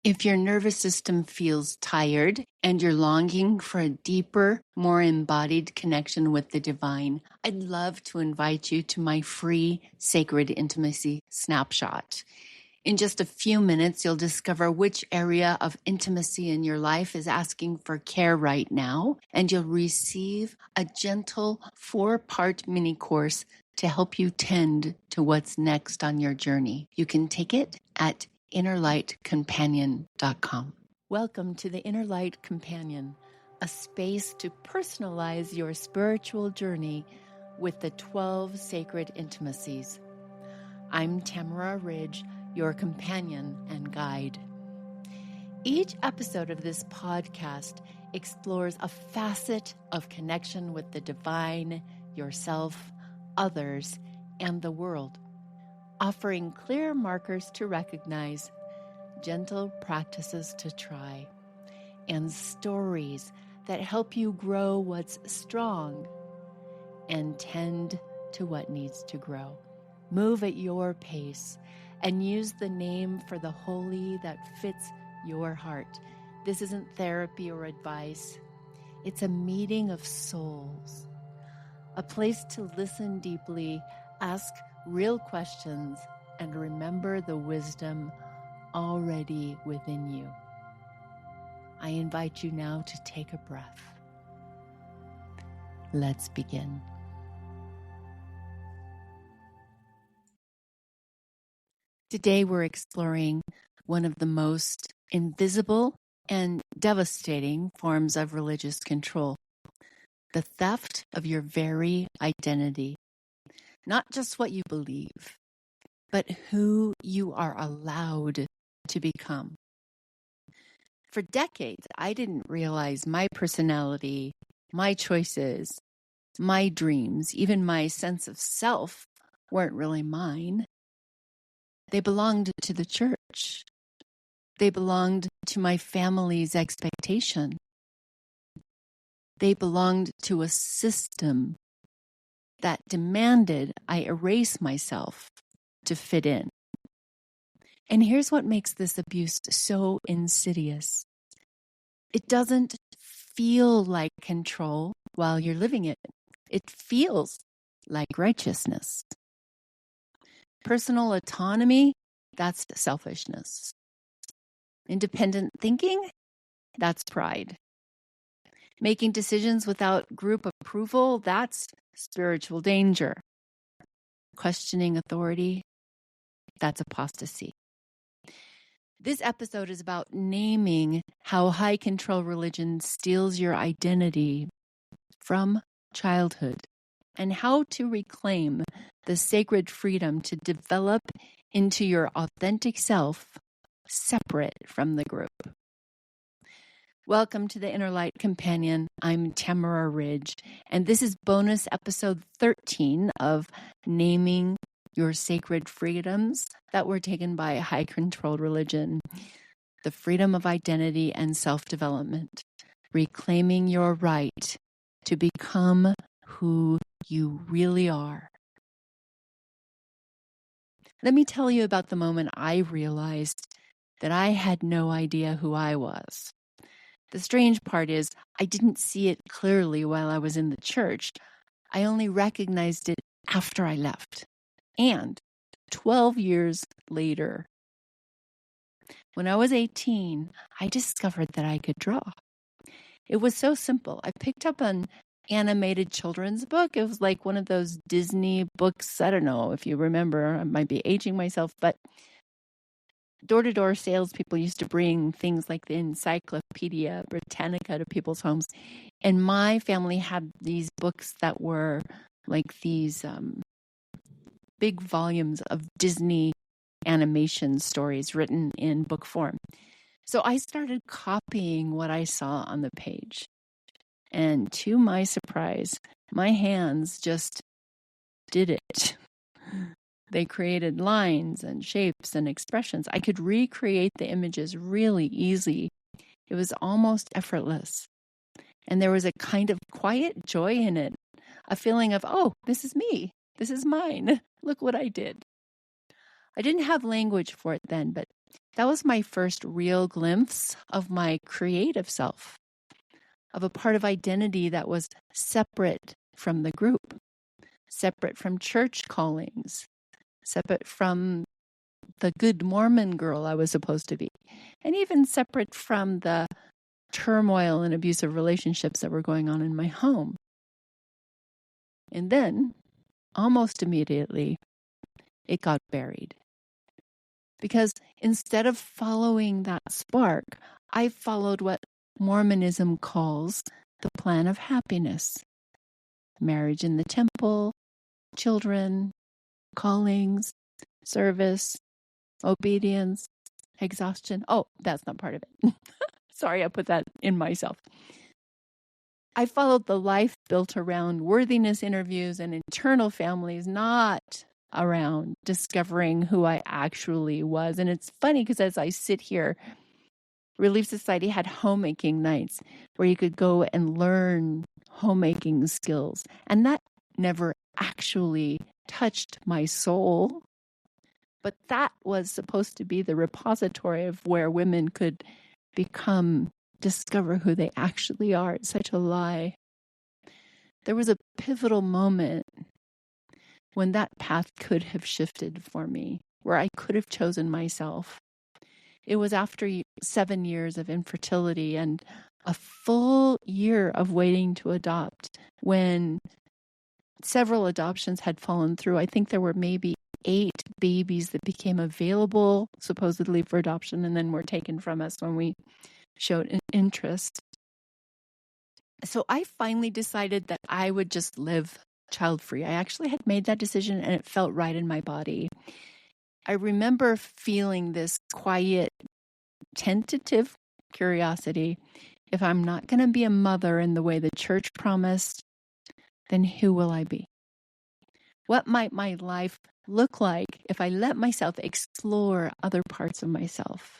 If your nervous system feels tired and you're longing for a deeper, more embodied connection with the divine, I'd love to invite you to my free Sacred Intimacy Snapshot. In just a few minutes, you'll discover which area of intimacy in your life is asking for care right now, and you'll receive a gentle 4-part mini course to help you tend to what's next on your journey. You can take it at innerlightcompanion.com. Welcome to the Inner Light Companion, a space to personalize your spiritual journey with the 12 sacred intimacies. I'm Tamara, your companion and guide. Each episode of this podcast explores a facet of connection with the divine, yourself, others, and the world, offering clear markers to recognize, gentle practices to try, and stories that help you grow what's strong and tend to what needs to grow. Move at your pace and use the name for the holy that fits your heart. This isn't therapy or advice. It's a meeting of souls, a place to listen deeply, ask real questions, and remember the wisdom already within you. I invite you now to take a breath. Let's begin. Today we're exploring one of the most invisible and devastating forms of religious control, the theft of your very identity. Not just what you believe, but who you are allowed to become. For decades, I didn't realize my personality, my choices, my dreams, even my sense of self weren't really mine. They belonged to the church. They belonged to my family's expectation. They belonged to a system that demanded I erase myself to fit in. And here's what makes this abuse so insidious. It doesn't feel like control while you're living it. It feels like righteousness. Personal autonomy, that's selfishness. Independent thinking, that's pride. Making decisions without group approval, that's spiritual danger. Questioning authority, that's apostasy. This episode is about naming how high control religion steals your identity from childhood and how to reclaim the sacred freedom to develop into your authentic self, separate from the group. Welcome to the Inner Light Companion. I'm Tamara Ridge, and this is bonus episode 13 of Naming Your Sacred Freedoms that were taken by high control religion. The freedom of identity and self-development. Reclaiming your right to become who you really are. Let me tell you about the moment I realized that I had no idea who I was. The strange part is I didn't see it clearly while I was in the church. I only recognized it after I left. And 12 years later, when I was 18, I discovered that I could draw. It was so simple. I picked up an animated children's book. It was like one of those Disney books. I don't know if you remember, I might be aging myself, but door-to-door salespeople used to bring things like the Encyclopedia Britannica to people's homes. And my family had these books that were like these big volumes of Disney animation stories written in book form. So I started copying what I saw on the page. And to my surprise, my hands just did it. They created lines and shapes and expressions. I could recreate the images really easy. It was almost effortless. And there was a kind of quiet joy in it, a feeling of, oh, this is me. This is mine. Look what I did. I didn't have language for it then, but That was my first real glimpse of my creative self, of a part of identity that was separate from the group, separate from church callings, separate from the good Mormon girl I was supposed to be, and even separate from the turmoil and abusive relationships that were going on in my home. And then, almost immediately, it got buried. Because instead of following that spark, I followed what Mormonism calls the plan of happiness. Marriage in the temple, children, callings, service, obedience, exhaustion. Oh, that's not part of it. Sorry, I put that in myself. I followed the life built around worthiness interviews and internal families, not around discovering who I actually was. And it's funny because as I sit here, Relief Society had homemaking nights where you could go and learn homemaking skills. And that never actually touched my soul. But that was supposed to be the repository of where women could discover who they actually are. It's such a lie. There was a pivotal moment when that path could have shifted for me, where I could have chosen myself. It was after 7 years of infertility and a full year of waiting to adopt, when several adoptions had fallen through. I think there were maybe 8 babies that became available, supposedly for adoption, and then were taken from us when we showed an interest. So I finally decided that I would just live child-free. I actually had made that decision and it felt right in my body. I remember feeling this quiet, tentative curiosity. If I'm not going to be a mother in the way the church promised, then who will I be? What might my life look like if I let myself explore other parts of myself?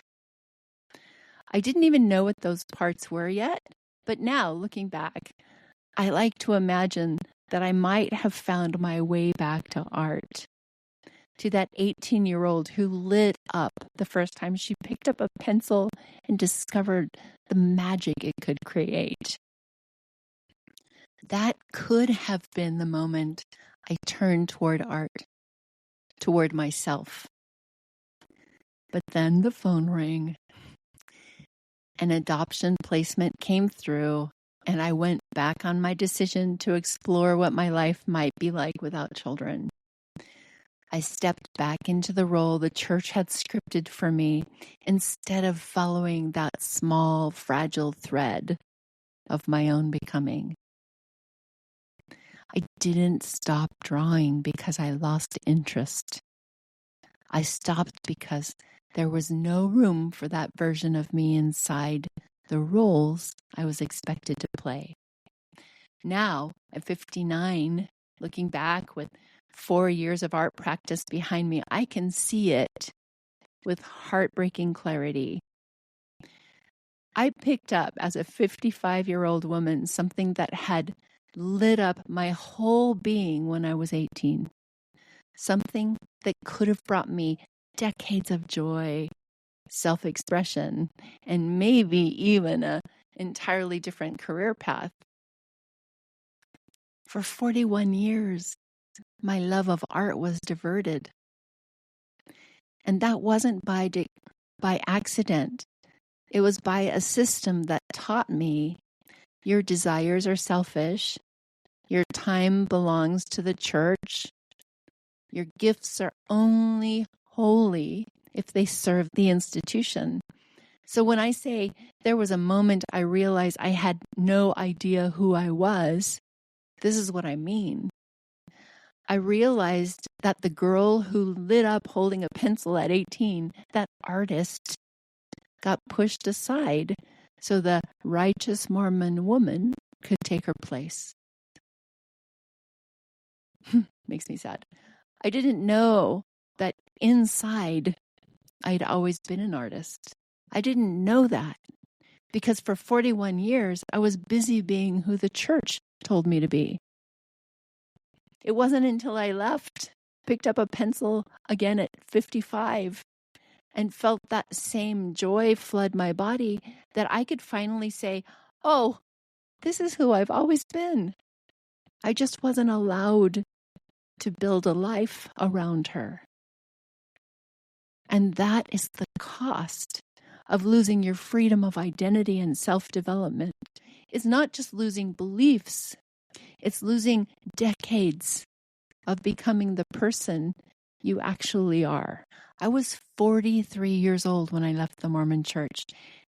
I didn't even know what those parts were yet, but now, looking back, I like to imagine that I might have found my way back to art, to that 18-year-old who lit up the first time she picked up a pencil and discovered the magic it could create. That could have been the moment I turned toward art, toward myself. But then the phone rang. An adoption placement came through, and I went back on my decision to explore what my life might be like without children. I stepped back into the role the church had scripted for me instead of following that small, fragile thread of my own becoming. I didn't stop drawing because I lost interest. I stopped because there was no room for that version of me inside the roles I was expected to play. Now, at 59, looking back with 4 years of art practice behind me, I can see it with heartbreaking clarity. I picked up as a 55-year-old woman something that had lit up my whole being when I was 18. Something that could have brought me decades of joy, self-expression, and maybe even an entirely different career path. For 41 years, my love of art was diverted. And that wasn't by accident. It was by a system that taught me your desires are selfish, your time belongs to the church, your gifts are only holy if they serve the institution. So when I say there was a moment I realized I had no idea who I was, this is what I mean. I realized that the girl who lit up holding a pencil at 18, that artist, got pushed aside so the righteous Mormon woman could take her place. Makes me sad. I didn't know that inside I'd always been an artist. I didn't know that because for 41 years I was busy being who the church told me to be. It wasn't until I left, picked up a pencil again at 55, and felt that same joy flood my body that I could finally say, oh, this is who I've always been. I just wasn't allowed to build a life around her. And that is the cost of losing your freedom of identity and self-development. It's not just losing beliefs, it's losing decades of becoming the person you actually are. I was 43 years old when I left the Mormon church.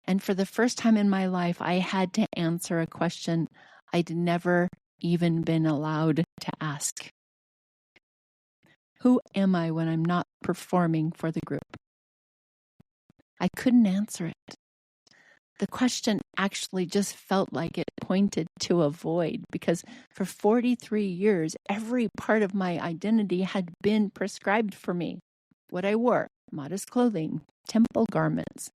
And for the first time in my life, I had to answer a question I'd never even been allowed to ask. Who am I when I'm not performing for the group? I couldn't answer it. The question actually just felt like it pointed to a void because for 43 years, every part of my identity had been prescribed for me. What I wore, modest clothing, temple garments.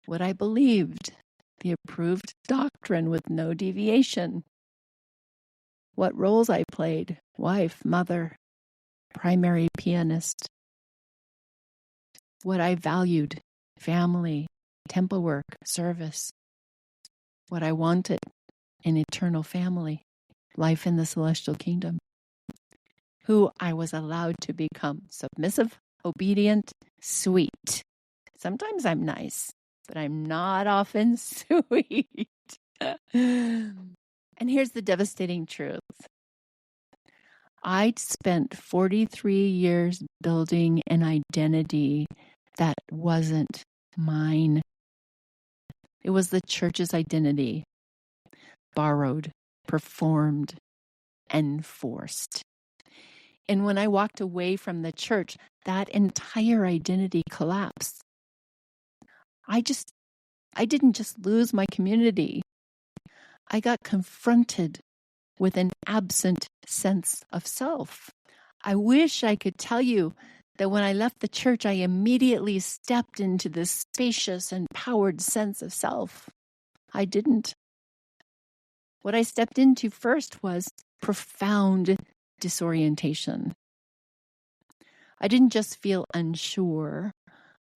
What I believed, the approved doctrine with no deviation. What roles I played, wife, mother, primary pianist. What I valued, family, temple work, service. What I wanted, an eternal family, life in the celestial kingdom. Who I was allowed to become, submissive, obedient, sweet. Sometimes I'm nice, but I'm not often sweet. And here's the devastating truth. I'd spent 43 years building an identity that wasn't mine. It was the church's identity, borrowed, performed, enforced. And when I walked away from the church, that entire identity collapsed. I didn't just lose my community. I got confronted with an absent sense of self. I wish I could tell you that when I left the church, I immediately stepped into this spacious, empowered sense of self. I didn't. What I stepped into first was profound disorientation. I didn't just feel unsure.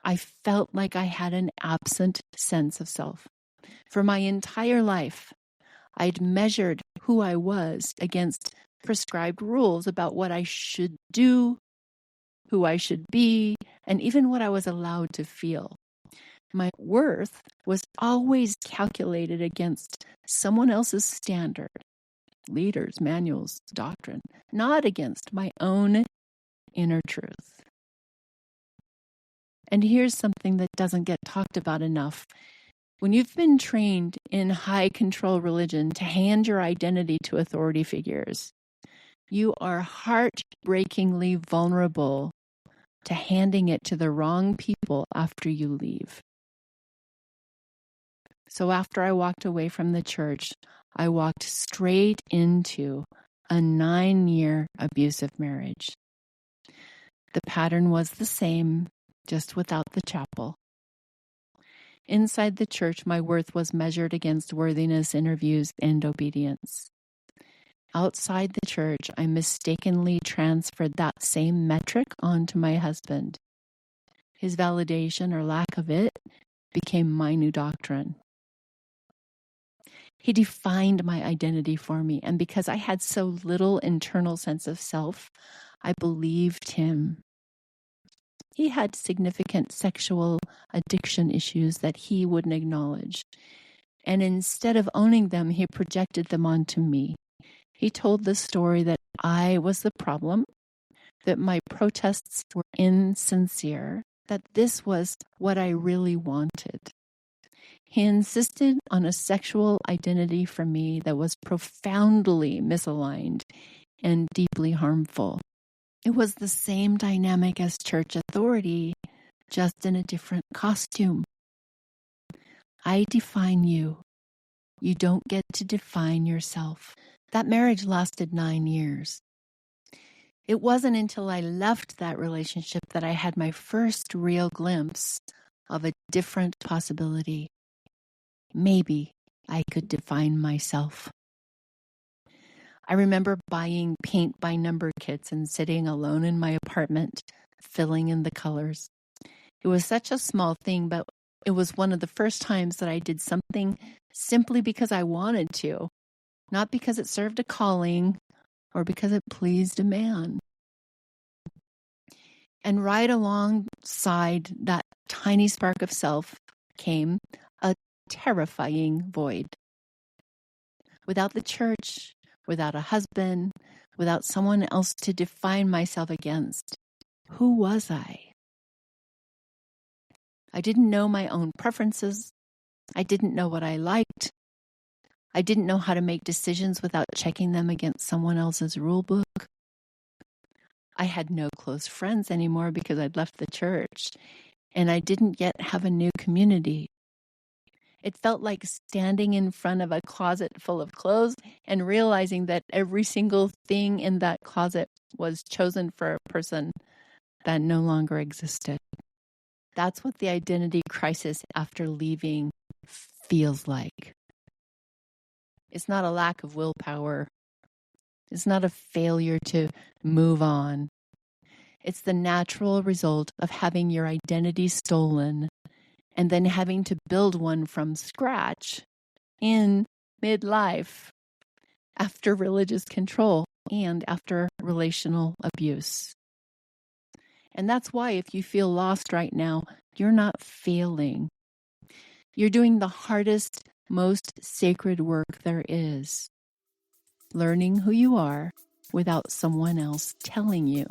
I felt like I had an absent sense of self. For my entire life, I'd measured who I was against prescribed rules about what I should do, who I should be, and even what I was allowed to feel. My worth was always calculated against someone else's standard, leaders, manuals, doctrine, not against my own inner truth. And here's something that doesn't get talked about enough. When you've been trained in high control religion to hand your identity to authority figures, you are heartbreakingly vulnerable to handing it to the wrong people after you leave. So after I walked away from the church, I walked straight into a 9-year abusive marriage. The pattern was the same, just without the chapel. Inside the church, my worth was measured against worthiness, interviews, and obedience. Outside the church, I mistakenly transferred that same metric onto my husband. His validation or lack of it became my new doctrine. He defined my identity for me, and because I had so little internal sense of self, I believed him. He had significant sexual addiction issues that he wouldn't acknowledge. And instead of owning them, he projected them onto me. He told the story that I was the problem, that my protests were insincere, that this was what I really wanted. He insisted on a sexual identity for me that was profoundly misaligned and deeply harmful. It was the same dynamic as church authority, just in a different costume. I define you. You don't get to define yourself. That marriage lasted 9 years. It wasn't until I left that relationship that I had my first real glimpse of a different possibility. Maybe I could define myself. I remember buying paint by number kits and sitting alone in my apartment, filling in the colors. It was such a small thing, but it was one of the first times that I did something simply because I wanted to, not because it served a calling or because it pleased a man. And right alongside that tiny spark of self came a terrifying void. Without the church, without a husband, without someone else to define myself against, who was I? I didn't know my own preferences. I didn't know what I liked. I didn't know how to make decisions without checking them against someone else's rule book. I had no close friends anymore because I'd left the church, and I didn't yet have a new community. It felt like standing in front of a closet full of clothes and realizing that every single thing in that closet was chosen for a person that no longer existed. That's what the identity crisis after leaving feels like. It's not a lack of willpower. It's not a failure to move on. It's the natural result of having your identity stolen and then having to build one from scratch in midlife after religious control and after relational abuse. And that's why if you feel lost right now, you're not failing. You're doing the hardest, most sacred work there is. Learning who you are without someone else telling you.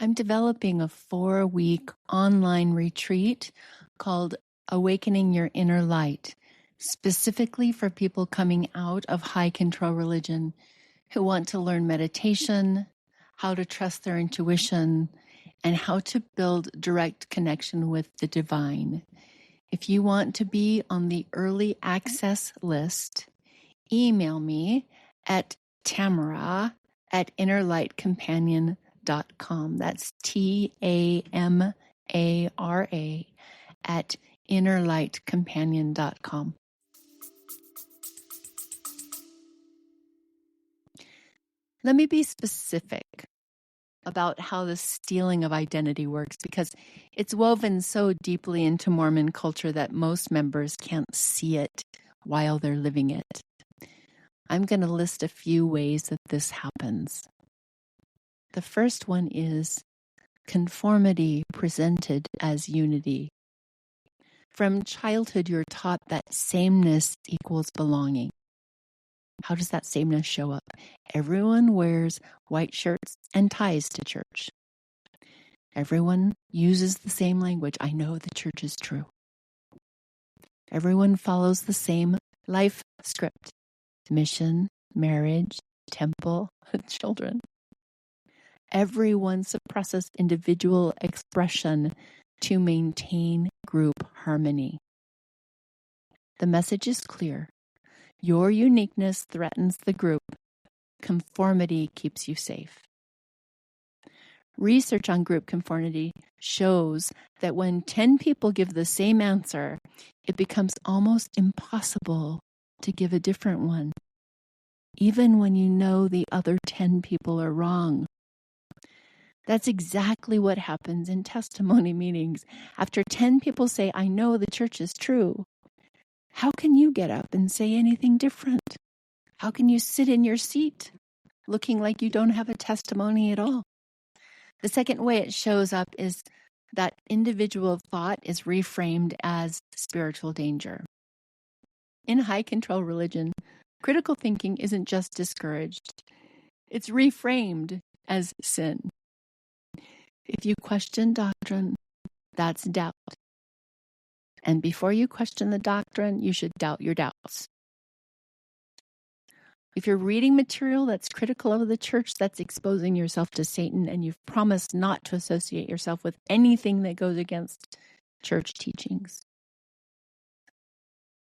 I'm developing a 4-week online retreat called Awakening Your Inner Light, specifically for people coming out of high control religion who want to learn meditation, how to trust their intuition, and how to build direct connection with the divine. If you want to be on the early access list, email me at Tamara at innerlightcompanion.com. That's TAMARA at innerlightcompanion.com. Let me be specific about how the stealing of identity works, because it's woven so deeply into Mormon culture that most members can't see it while they're living it. I'm going to list a few ways that this happens. The first one is conformity presented as unity. From childhood, you're taught that sameness equals belonging. How does that sameness show up? Everyone wears white shirts and ties to church. Everyone uses the same language. I know the church is true. Everyone follows the same life script: mission, marriage, temple, children. Everyone suppresses individual expression to maintain group harmony. The message is clear. Your uniqueness threatens the group. Conformity keeps you safe. Research on group conformity shows that when 10 people give the same answer, it becomes almost impossible to give a different one, even when you know the other 10 people are wrong. That's exactly what happens in testimony meetings. After 10 people say, I know the church is true, how can you get up and say anything different? How can you sit in your seat looking like you don't have a testimony at all? The second way it shows up is that individual thought is reframed as spiritual danger. In high control religion, critical thinking isn't just discouraged, it's reframed as sin. If you question doctrine, that's doubt. And before you question the doctrine, you should doubt your doubts. If you're reading material that's critical of the church, that's exposing yourself to Satan, and you've promised not to associate yourself with anything that goes against church teachings.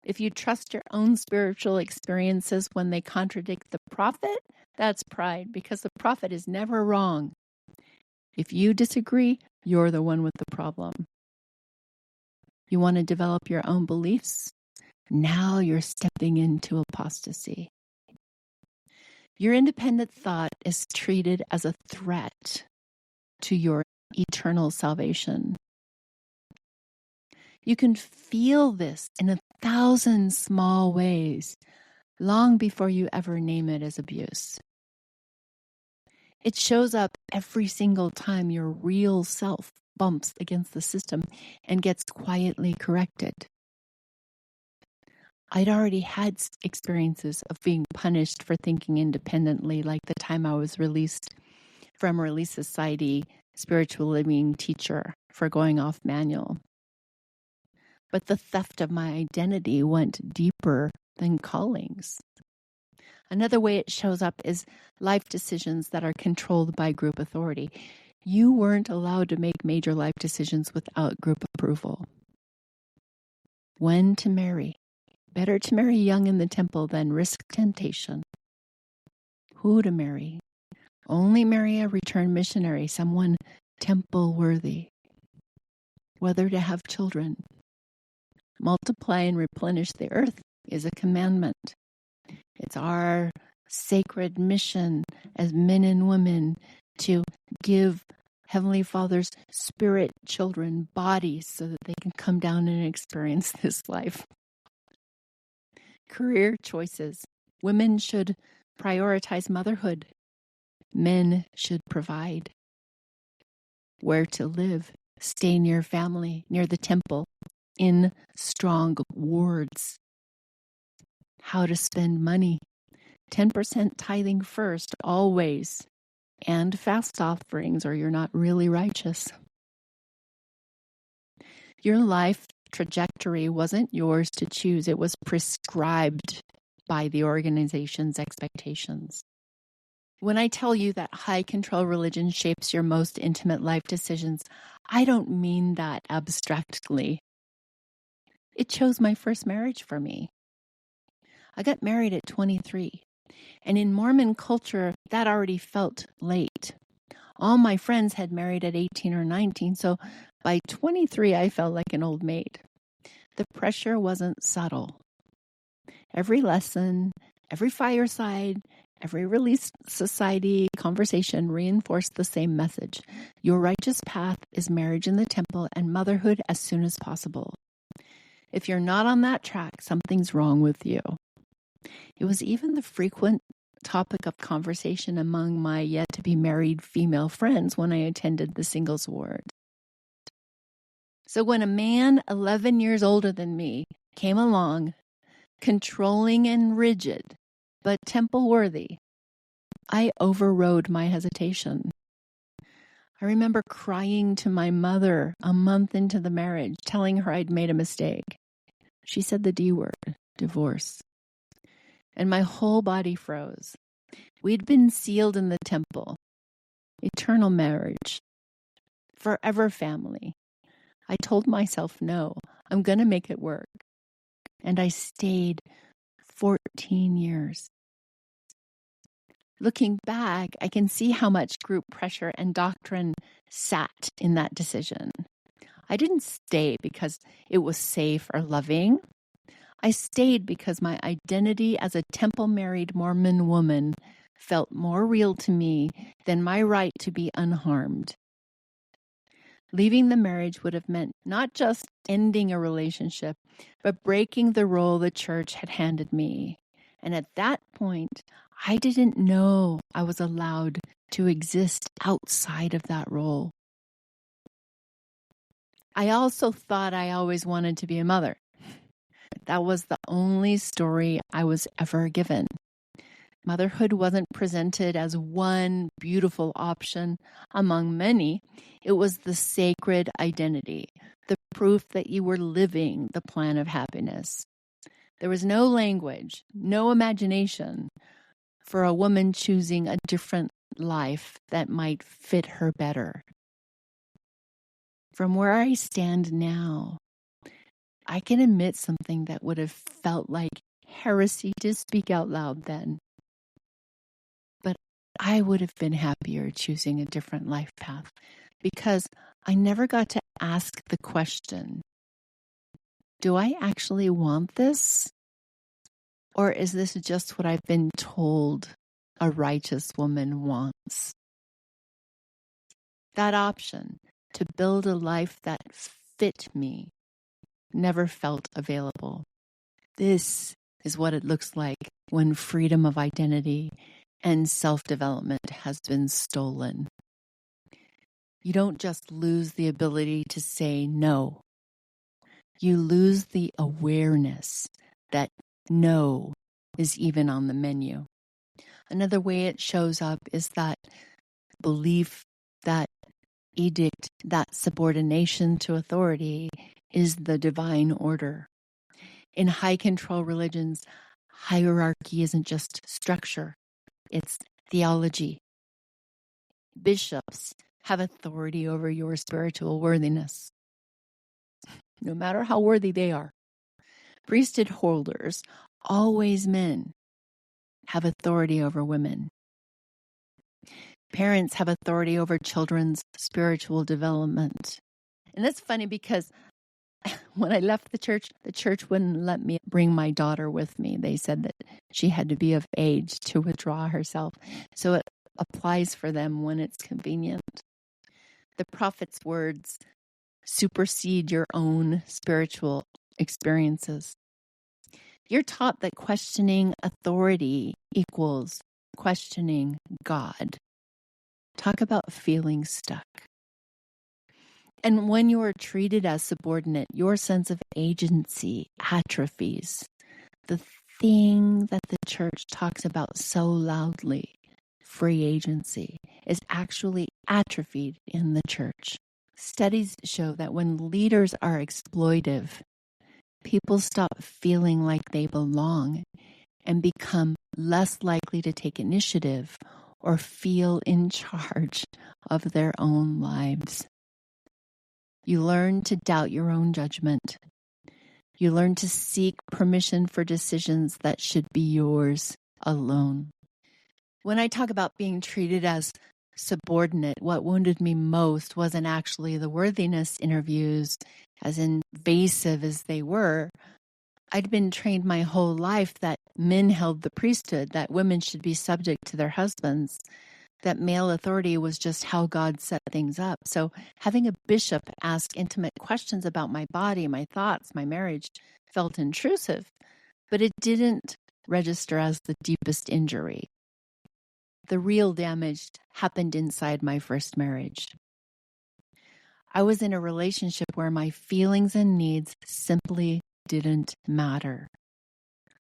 If you trust your own spiritual experiences when they contradict the prophet, that's pride, because the prophet is never wrong. If you disagree, you're the one with the problem. You want to develop your own beliefs? Now you're stepping into apostasy. Your independent thought is treated as a threat to your eternal salvation. You can feel this in 1,000 small ways long before you ever name it as abuse. It shows up every single time your real self bumps against the system and gets quietly corrected. I'd already had experiences of being punished for thinking independently, like the time I was released from Relief Society spiritual living teacher for going off manual. But the theft of my identity went deeper than callings. Another way it shows up is life decisions that are controlled by group authority. You weren't allowed to make major life decisions without group approval. When to marry. Better to marry young in the temple than risk temptation. Who to marry. Only marry a returned missionary, someone temple worthy. Whether to have children. Multiply and replenish the earth is a commandment. It's our sacred mission as men and women to give Heavenly Father's spirit children bodies so that they can come down and experience this life. Career choices. Women should prioritize motherhood. Men should provide. Where to live. Stay near family, near the temple, in strong wards. How to spend money. 10% tithing first, always. And fast offerings, or you're not really righteous. Your life trajectory wasn't yours to choose. It was prescribed by the organization's expectations. When I tell you that high control religion shapes your most intimate life decisions, I don't mean that abstractly. It chose my first marriage for me. I got married at 23, and in Mormon culture, that already felt late. All my friends had married at 18 or 19, so by 23, I felt like an old maid. The pressure wasn't subtle. Every lesson, every fireside, every Relief Society conversation reinforced the same message. Your righteous path is marriage in the temple and motherhood as soon as possible. If you're not on that track, something's wrong with you. It was even the frequent topic of conversation among my yet-to-be-married female friends when I attended the singles ward. So when a man 11 years older than me came along, controlling and rigid, but temple-worthy, I overrode my hesitation. I remember crying to my mother a month into the marriage, telling her I'd made a mistake. She said the D word, divorce. And my whole body froze. We'd been sealed in the temple, eternal marriage, forever family. I told myself, no, I'm going to make it work. And I stayed 14 years. Looking back, I can see how much group pressure and doctrine sat in that decision. I didn't stay because it was safe or loving. I stayed because my identity as a temple-married Mormon woman felt more real to me than my right to be unharmed. Leaving the marriage would have meant not just ending a relationship, but breaking the role the church had handed me. And at that point, I didn't know I was allowed to exist outside of that role. I also thought I always wanted to be a mother. That was the only story I was ever given. Motherhood wasn't presented as one beautiful option among many. It was the sacred identity, the proof that you were living the plan of happiness. There was no language, no imagination for a woman choosing a different life that might fit her better. From where I stand now, I can admit something that would have felt like heresy to speak out loud then. But I would have been happier choosing a different life path because I never got to ask the question, do I actually want this? Or is this just what I've been told a righteous woman wants. That option to build a life that fit me never felt available. This is what it looks like when freedom of identity and self-development has been stolen. You don't just lose the ability to say no. You lose the awareness that no is even on the menu. Another way it shows up is that belief, that edict, that subordination to authority is the divine order. In high control religions, hierarchy isn't just structure, it's theology. Bishops have authority over your spiritual worthiness, no matter how worthy they are. Priesthood holders, always men, have authority over women. Parents have authority over children's spiritual development. And that's funny because when I left the church wouldn't let me bring my daughter with me. They said that she had to be of age to withdraw herself. So it applies for them when it's convenient. The prophet's words supersede your own spiritual experiences. You're taught that questioning authority equals questioning God. Talk about feeling stuck. And when you are treated as subordinate, your sense of agency atrophies. The thing that the church talks about so loudly, free agency, is actually atrophied in the church. Studies show that when leaders are exploitive, people stop feeling like they belong and become less likely to take initiative or feel in charge of their own lives. You learn to doubt your own judgment. You learn to seek permission for decisions that should be yours alone. When I talk about being treated as subordinate, what wounded me most wasn't actually the worthiness interviews, as invasive as they were. I'd been trained my whole life that men held the priesthood, that women should be subject to their husbands, that male authority was just how God set things up. So having a bishop ask intimate questions about my body, my thoughts, my marriage felt intrusive, but it didn't register as the deepest injury. The real damage happened inside my first marriage. I was in a relationship where my feelings and needs simply didn't matter.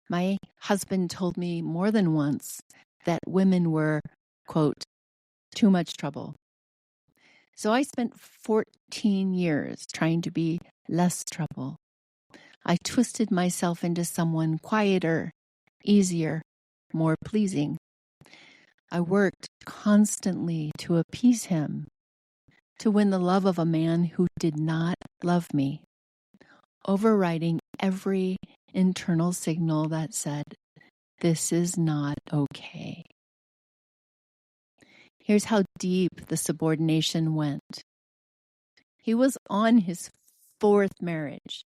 My husband told me more than once that women were, quote, too much trouble. So I spent 14 years trying to be less trouble. I twisted myself into someone quieter, easier, more pleasing. I worked constantly to appease him, to win the love of a man who did not love me, overriding every internal signal that said, this is not okay. Here's how deep the subordination went. He was on his fourth marriage.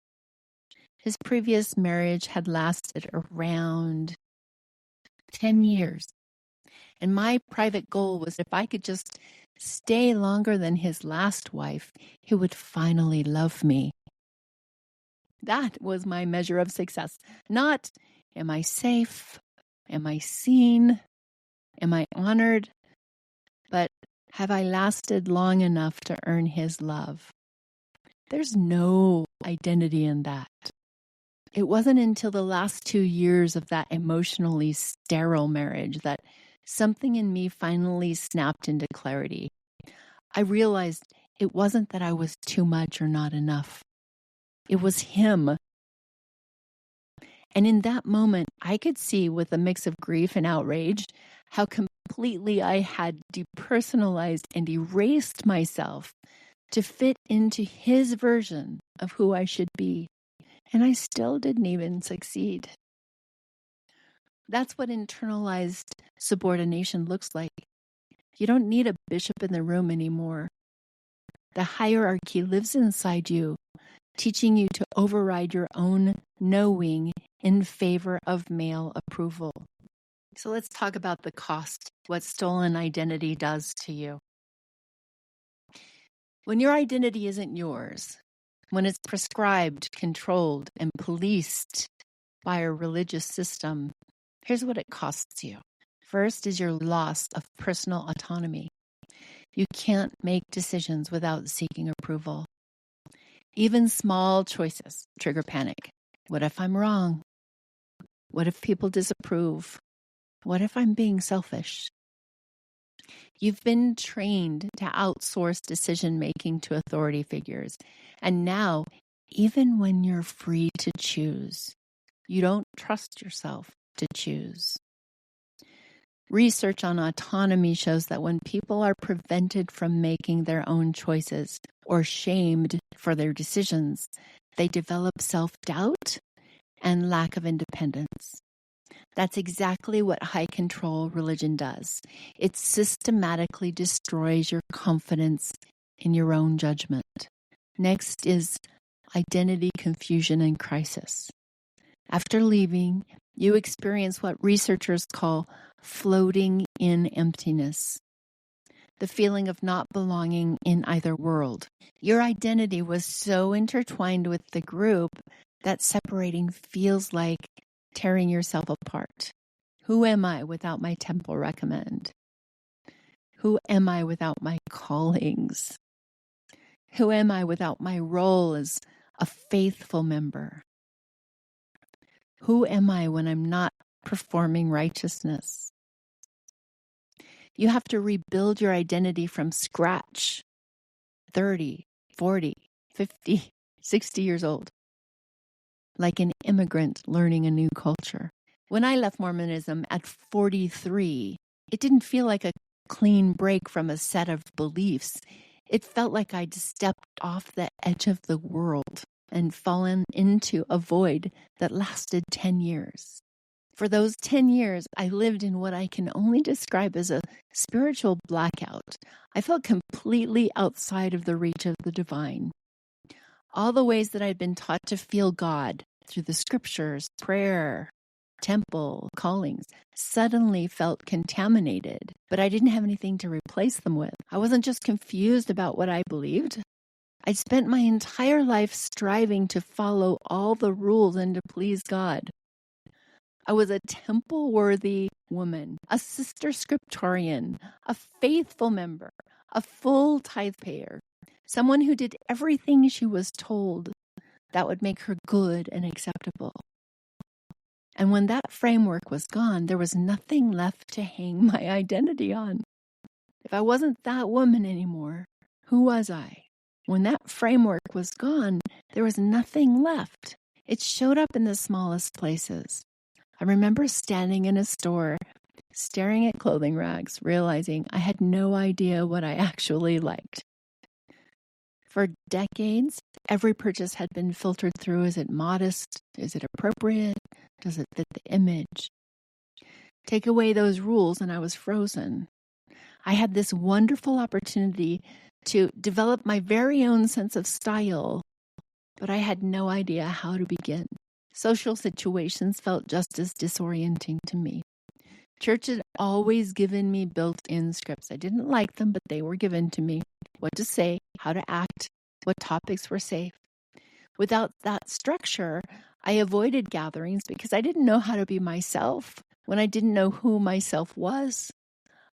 His previous marriage had lasted around 10 years. And my private goal was if I could just stay longer than his last wife, he would finally love me. That was my measure of success. Not, am I safe? Am I seen? Am I honored? But have I lasted long enough to earn his love? There's no identity in that. It wasn't until the last 2 years of that emotionally sterile marriage that something in me finally snapped into clarity. I realized it wasn't that I was too much or not enough. It was him. And in that moment, I could see with a mix of grief and outrage how completely I had depersonalized and erased myself to fit into his version of who I should be. And I still didn't even succeed. That's what internalized subordination looks like. You don't need a bishop in the room anymore. The hierarchy lives inside you, teaching you to override your own knowing in favor of male approval. So let's talk about the cost, what stolen identity does to you. When your identity isn't yours, when it's prescribed, controlled, and policed by a religious system, here's what it costs you. First is your loss of personal autonomy. You can't make decisions without seeking approval. Even small choices trigger panic. What if I'm wrong? What if people disapprove? What if I'm being selfish? You've been trained to outsource decision-making to authority figures. And now, even when you're free to choose, you don't trust yourself to choose. Research on autonomy shows that when people are prevented from making their own choices or shamed for their decisions, they develop self-doubt and lack of independence. That's exactly what high control religion does. It systematically destroys your confidence in your own judgment. Next is identity confusion and crisis. After leaving, you experience what researchers call floating in emptiness, the feeling of not belonging in either world. Your identity was so intertwined with the group that separating feels like tearing yourself apart. Who am I without my temple recommend? Who am I without my callings? Who am I without my role as a faithful member? Who am I when I'm not performing righteousness? You have to rebuild your identity from scratch, 30, 40, 50, 60 years old, like an immigrant learning a new culture. When I left Mormonism at 43, it didn't feel like a clean break from a set of beliefs. It felt like I'd stepped off the edge of the world and fallen into a void that lasted 10 years. For those 10 years, I lived in what I can only describe as a spiritual blackout. I felt completely outside of the reach of the divine. All the ways that I'd been taught to feel God through the scriptures, prayer, temple, callings, suddenly felt contaminated, but I didn't have anything to replace them with. I wasn't just confused about what I believed. I'd spent my entire life striving to follow all the rules and to please God. I was a temple-worthy woman, a sister scriptorian, a faithful member, a full tithe payer, someone who did everything she was told that would make her good and acceptable. And when that framework was gone, there was nothing left to hang my identity on. If I wasn't that woman anymore, who was I? When that framework was gone, there was nothing left. It showed up in the smallest places. I remember standing in a store, staring at clothing racks, realizing I had no idea what I actually liked. For decades, every purchase had been filtered through. Is it modest? Is it appropriate? Does it fit the image? Take away those rules and I was frozen. I had this wonderful opportunity to develop my very own sense of style, but I had no idea how to begin. Social situations felt just as disorienting to me. Church had always given me built-in scripts. I didn't like them, but they were given to me. What to say, how to act, what topics were safe. Without that structure, I avoided gatherings because I didn't know how to be myself when I didn't know who myself was.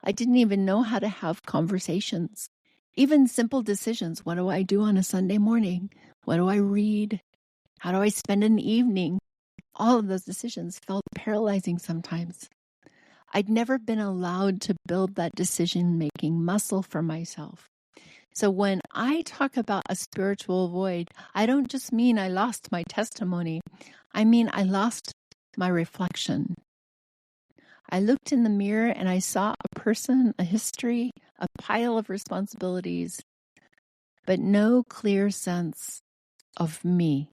I didn't even know how to have conversations. Even simple decisions. What do I do on a Sunday morning? What do I read? How do I spend an evening? All of those decisions felt paralyzing sometimes. I'd never been allowed to build that decision-making muscle for myself. So when I talk about a spiritual void, I don't just mean I lost my testimony. I mean I lost my reflection. I looked in the mirror and I saw a person, a history, a pile of responsibilities, but no clear sense of me.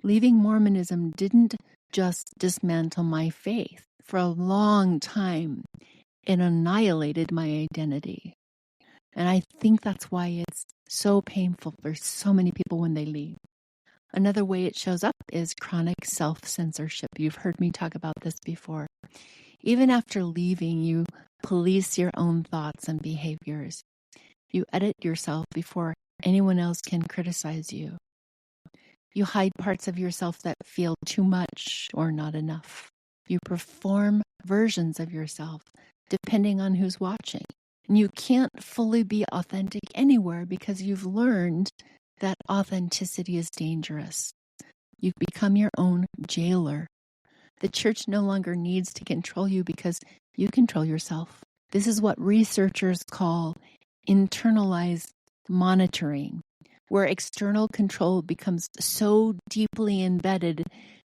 Leaving Mormonism didn't just dismantle my faith. For a long time, it annihilated my identity. And I think that's why it's so painful for so many people when they leave. Another way it shows up is chronic self-censorship. You've heard me talk about this before. Even after leaving, you police your own thoughts and behaviors. You edit yourself before anyone else can criticize you. You hide parts of yourself that feel too much or not enough. You perform versions of yourself depending on who's watching. And you can't fully be authentic anywhere because you've learned that authenticity is dangerous. You've become your own jailer. The church no longer needs to control you because you control yourself. This is what researchers call internalized monitoring, where external control becomes so deeply embedded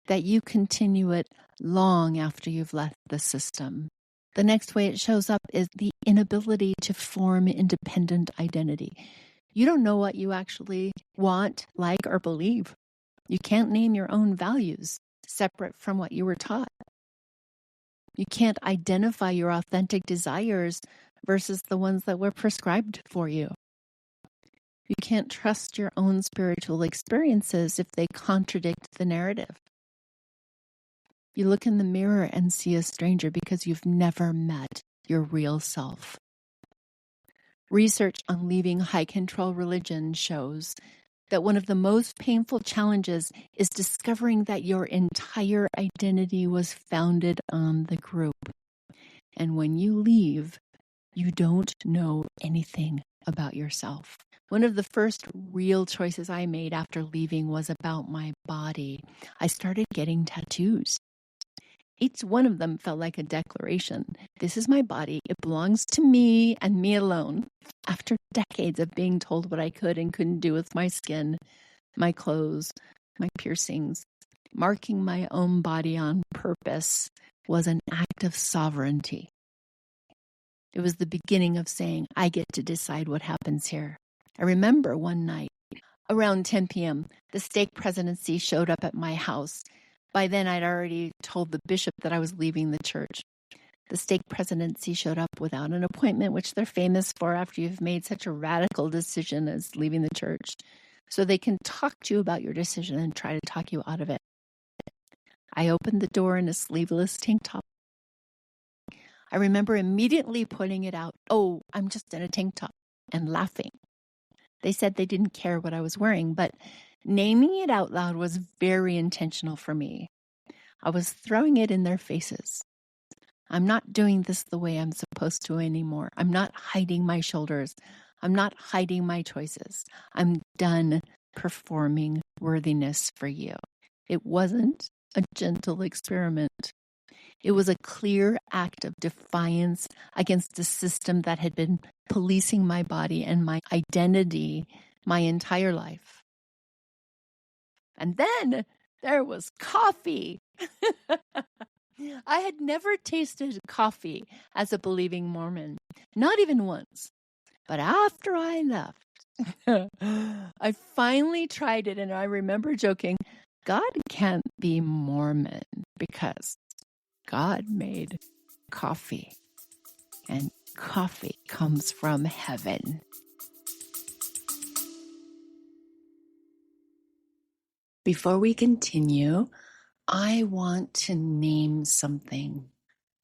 that you continue it long after you've left the system. The next way it shows up is the inability to form independent identity. You don't know what you actually want, like, or believe. You can't name your own values separate from what you were taught. You can't identify your authentic desires versus the ones that were prescribed for you. You can't trust your own spiritual experiences if they contradict the narrative. You look in the mirror and see a stranger because you've never met your real self. Research on leaving high-control religion shows that one of the most painful challenges is discovering that your entire identity was founded on the group. And when you leave, you don't know anything about yourself. One of the first real choices I made after leaving was about my body. I started getting tattoos. Each one of them felt like a declaration. This is my body. It belongs to me and me alone. After decades of being told what I could and couldn't do with my skin, my clothes, my piercings, marking my own body on purpose was an act of sovereignty. It was the beginning of saying, I get to decide what happens here. I remember one night, around 10 p.m., the stake presidency showed up at my house. By then, I'd already told the bishop that I was leaving the church. The stake presidency showed up without an appointment, which they're famous for after you've made such a radical decision as leaving the church. So they can talk to you about your decision and try to talk you out of it. I opened the door in a sleeveless tank top. I remember immediately putting it out. Oh, I'm just in a tank top, and laughing. They said they didn't care what I was wearing, but naming it out loud was very intentional for me. I was throwing it in their faces. I'm not doing this the way I'm supposed to anymore. I'm not hiding my shoulders. I'm not hiding my choices. I'm done performing worthiness for you. It wasn't a gentle experiment. It was a clear act of defiance against a system that had been policing my body and my identity my entire life. And then there was coffee. I had never tasted coffee as a believing Mormon, not even once. But after I left, I finally tried it, and I remember joking, God can't be Mormon because God made coffee, and coffee comes from heaven. Before we continue, I want to name something.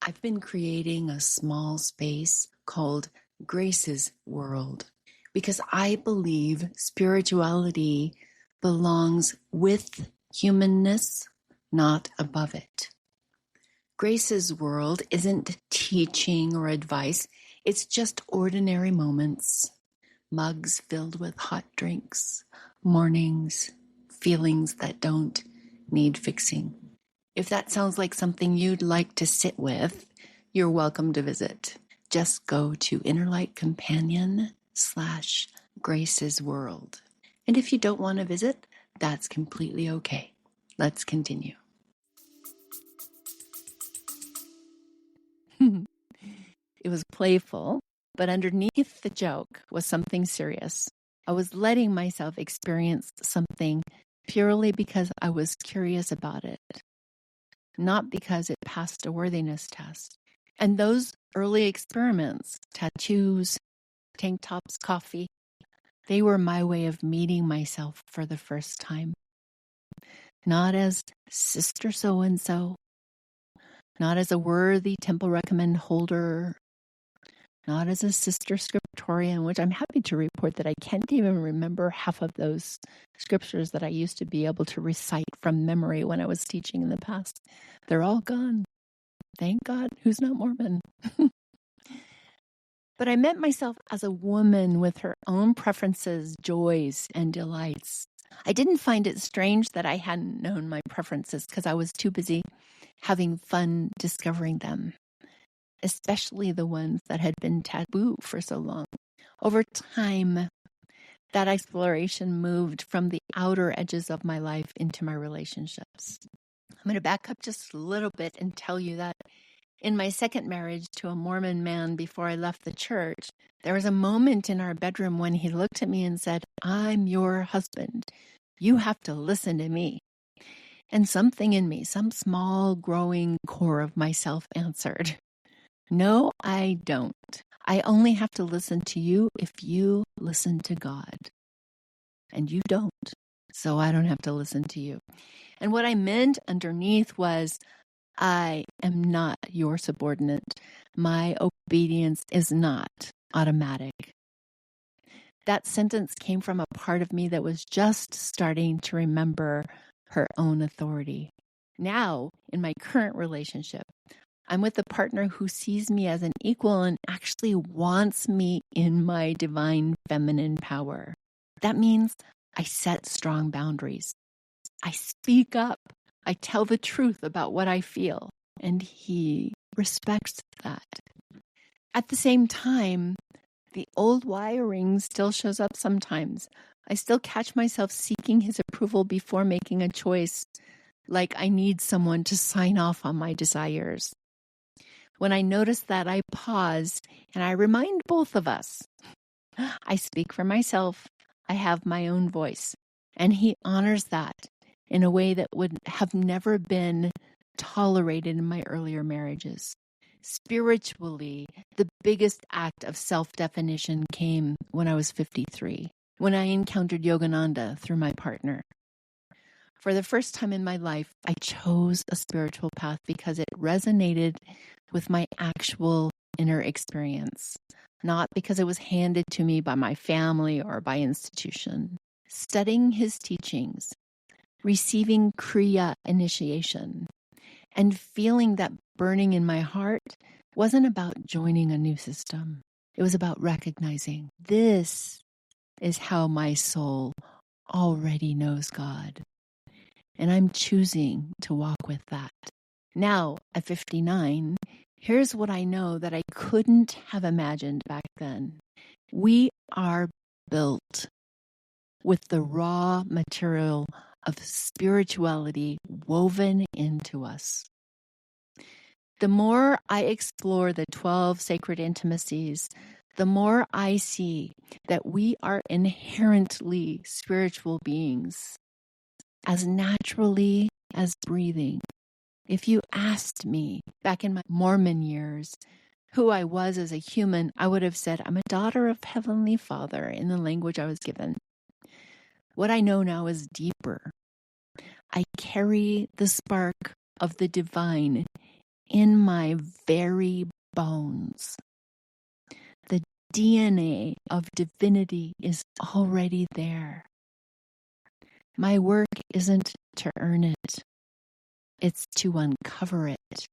I've been creating a small space called Grace's World because I believe spirituality belongs with humanness, not above it. Grace's World isn't teaching or advice. It's just ordinary moments, mugs filled with hot drinks, mornings, feelings that don't need fixing. If that sounds like something you'd like to sit with, you're welcome to visit. Just go to innerlightcompanion.com/Grace's World. And if you don't want to visit, that's completely okay. Let's continue. It was playful, but underneath the joke was something serious. I was letting myself experience something purely because I was curious about it, not because it passed a worthiness test. And those early experiments, tattoos, tank tops, coffee, they were my way of meeting myself for the first time. Not as Sister So-and-so, not as a worthy temple recommend holder, not as a sister scriptorian, which I'm happy to report that I can't even remember half of those scriptures that I used to be able to recite from memory when I was teaching in the past. They're all gone. Thank God. Who's not Mormon? But I meant myself as a woman with her own preferences, joys, and delights. I didn't find it strange that I hadn't known my preferences because I was too busy having fun discovering them, especially the ones that had been taboo for so long. Over time, that exploration moved from the outer edges of my life into my relationships. I'm going to back up just a little bit and tell you that in my second marriage to a Mormon man before I left the church, there was a moment in our bedroom when he looked at me and said, "I'm your husband. You have to listen to me." And something in me, some small growing core of myself answered, "No, I don't. I only have to listen to you if you listen to God. And you don't, so I don't have to listen to you." And what I meant underneath was, I am not your subordinate. My obedience is not automatic. That sentence came from a part of me that was just starting to remember her own authority. Now, in my current relationship, I'm with a partner who sees me as an equal and actually wants me in my divine feminine power. That means I set strong boundaries. I speak up. I tell the truth about what I feel, and he respects that. At the same time, the old wiring still shows up sometimes. I still catch myself seeking his approval before making a choice, like I need someone to sign off on my desires. When I notice that, I pause and I remind both of us, I speak for myself. I have my own voice, and he honors that in a way that would have never been tolerated in my earlier marriages. Spiritually, the biggest act of self-definition came when I was 53, when I encountered Yogananda through my partner. For the first time in my life, I chose a spiritual path because it resonated with my actual inner experience, not because it was handed to me by my family or by institution. Studying his teachings, receiving Kriya initiation, and feeling that burning in my heart wasn't about joining a new system. It was about recognizing this is how my soul already knows God. And I'm choosing to walk with that. Now, at 59, here's what I know that I couldn't have imagined back then. We are built with the raw material of spirituality woven into us. The more I explore the 12 sacred intimacies, the more I see that we are inherently spiritual beings, as naturally as breathing. If you asked me back in my Mormon years who I was as a human, I would have said, I'm a daughter of Heavenly Father in the language I was given. What I know now is deeper. I carry the spark of the divine in my very bones. The DNA of divinity is already there. My work isn't to earn it. It's to uncover it.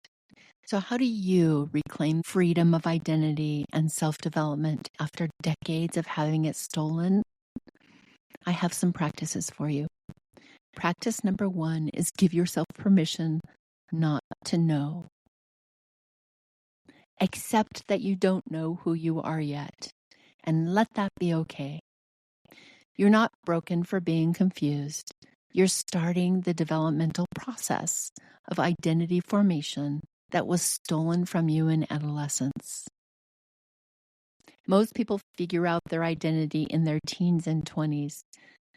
So how do you reclaim freedom of identity and self-development after decades of having it stolen? I have some practices for you. Practice number 1 is give yourself permission not to know. Accept that you don't know who you are yet, and let that be okay. You're not broken for being confused. You're starting the developmental process of identity formation that was stolen from you in adolescence. Most people figure out their identity in their teens and 20s.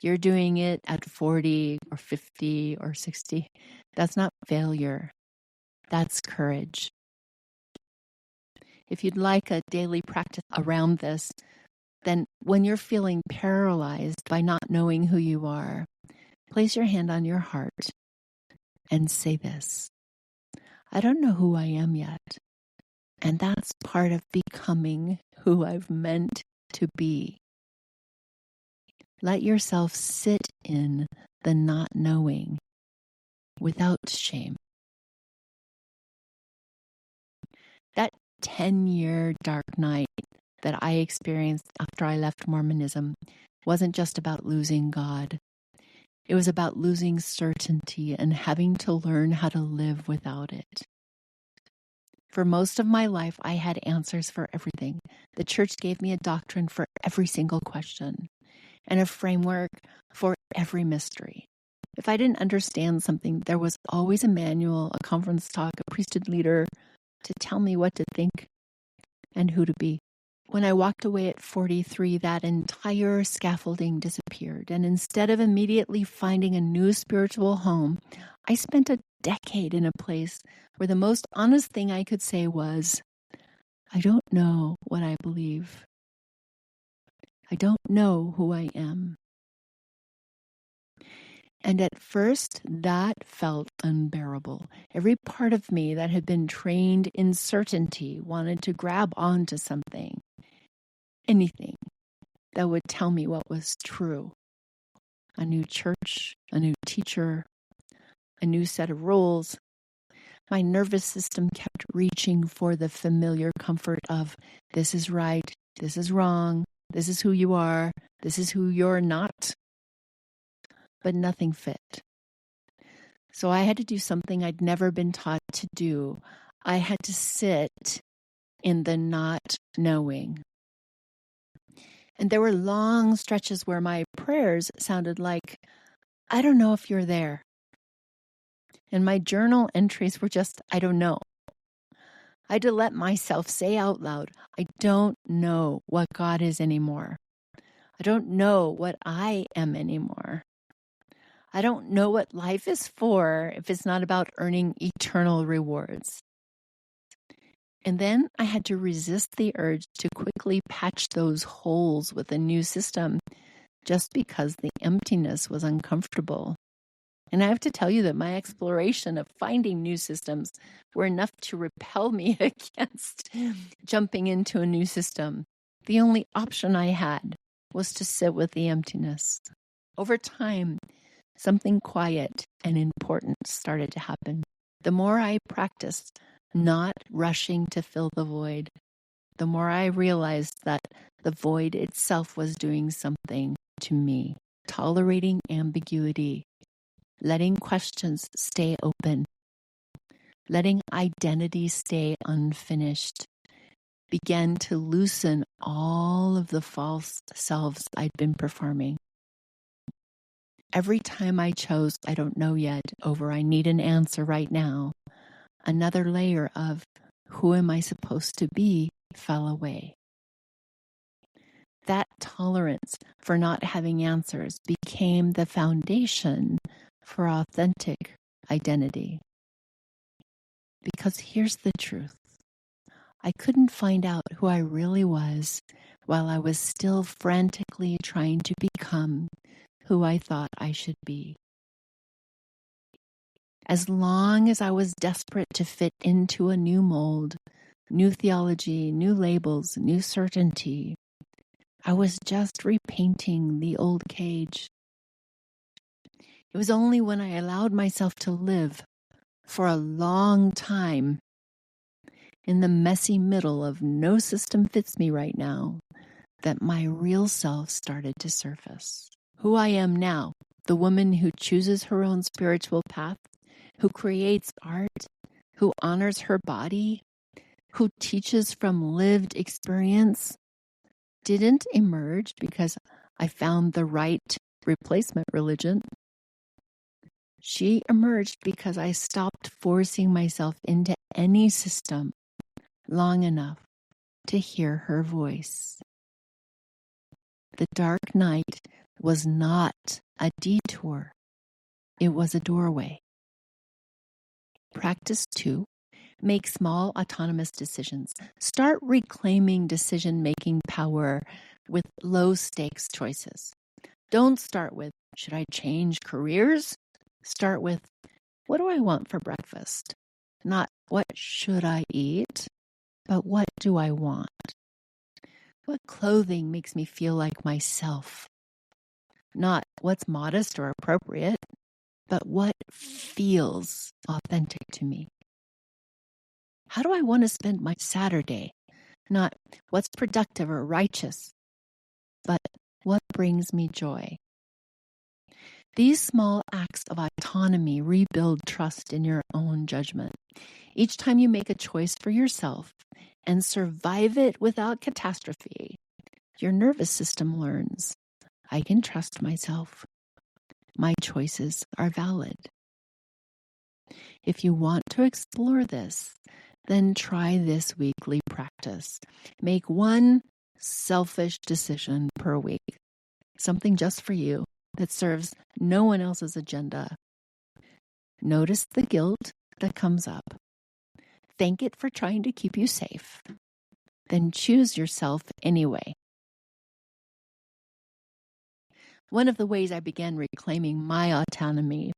You're doing it at 40 or 50 or 60. That's not failure. That's courage. If you'd like a daily practice around this, then when you're feeling paralyzed by not knowing who you are, place your hand on your heart and say this: I don't know who I am yet. And that's part of becoming who I've meant to be. Let yourself sit in the not knowing without shame. That 10-year dark night that I experienced after I left Mormonism wasn't just about losing God. It was about losing certainty and having to learn how to live without it. For most of my life, I had answers for everything. The church gave me a doctrine for every single question and a framework for every mystery. If I didn't understand something, there was always a manual, a conference talk, a priesthood leader to tell me what to think and who to be. When I walked away at 43, that entire scaffolding disappeared. And instead of immediately finding a new spiritual home, I spent a decade in a place where the most honest thing I could say was, I don't know what I believe. I don't know who I am. And at first, that felt unbearable. Every part of me that had been trained in certainty wanted to grab onto something, anything that would tell me what was true. A new church, a new teacher, a new set of rules. My nervous system kept reaching for the familiar comfort of this is right, this is wrong, this is who you are, this is who you're not. But nothing fit. So I had to do something I'd never been taught to do. I had to sit in the not knowing. And there were long stretches where my prayers sounded like, I don't know if you're there. And my journal entries were just, I don't know. I had to let myself say out loud, I don't know what God is anymore. I don't know what I am anymore. I don't know what life is for if it's not about earning eternal rewards. And then I had to resist the urge to quickly patch those holes with a new system just because the emptiness was uncomfortable. And I have to tell you that my exploration of finding new systems were enough to repel me against jumping into a new system. The only option I had was to sit with the emptiness. Over time, something quiet and important started to happen. The more I practiced not rushing to fill the void, the more I realized that the void itself was doing something to me, tolerating ambiguity, letting questions stay open, letting identity stay unfinished, began to loosen all of the false selves I'd been performing. Every time I chose I don't know yet over I need an answer right now, another layer of who am I supposed to be fell away. That tolerance for not having answers became the foundation for authentic identity. Because here's the truth. I couldn't find out who I really was while I was still frantically trying to become who I thought I should be. As long as I was desperate to fit into a new mold, new theology, new labels, new certainty, I was just repainting the old cage. It was only when I allowed myself to live for a long time in the messy middle of no system fits me right now that my real self started to surface. Who I am now, the woman who chooses her own spiritual path, who creates art, who honors her body, who teaches from lived experience, didn't emerge because I found the right replacement religion. She emerged because I stopped forcing myself into any system long enough to hear her voice. The dark night was not a detour. It was a doorway. Practice 2. Make small autonomous decisions. Start reclaiming decision-making power with low-stakes choices. Don't start with, should I change careers? Start with, what do I want for breakfast? Not, what should I eat, but what do I want? What clothing makes me feel like myself? Not what's modest or appropriate, but what feels authentic to me. How do I want to spend my Saturday? Not what's productive or righteous, but what brings me joy. These small acts of autonomy rebuild trust in your own judgment. Each time you make a choice for yourself and survive it without catastrophe, your nervous system learns, I can trust myself. My choices are valid. If you want to explore this, then try this weekly practice. Make one selfish decision per week, something just for you that serves no one else's agenda. Notice the guilt that comes up. Thank it for trying to keep you safe. Then choose yourself anyway. One of the ways I began reclaiming my autonomy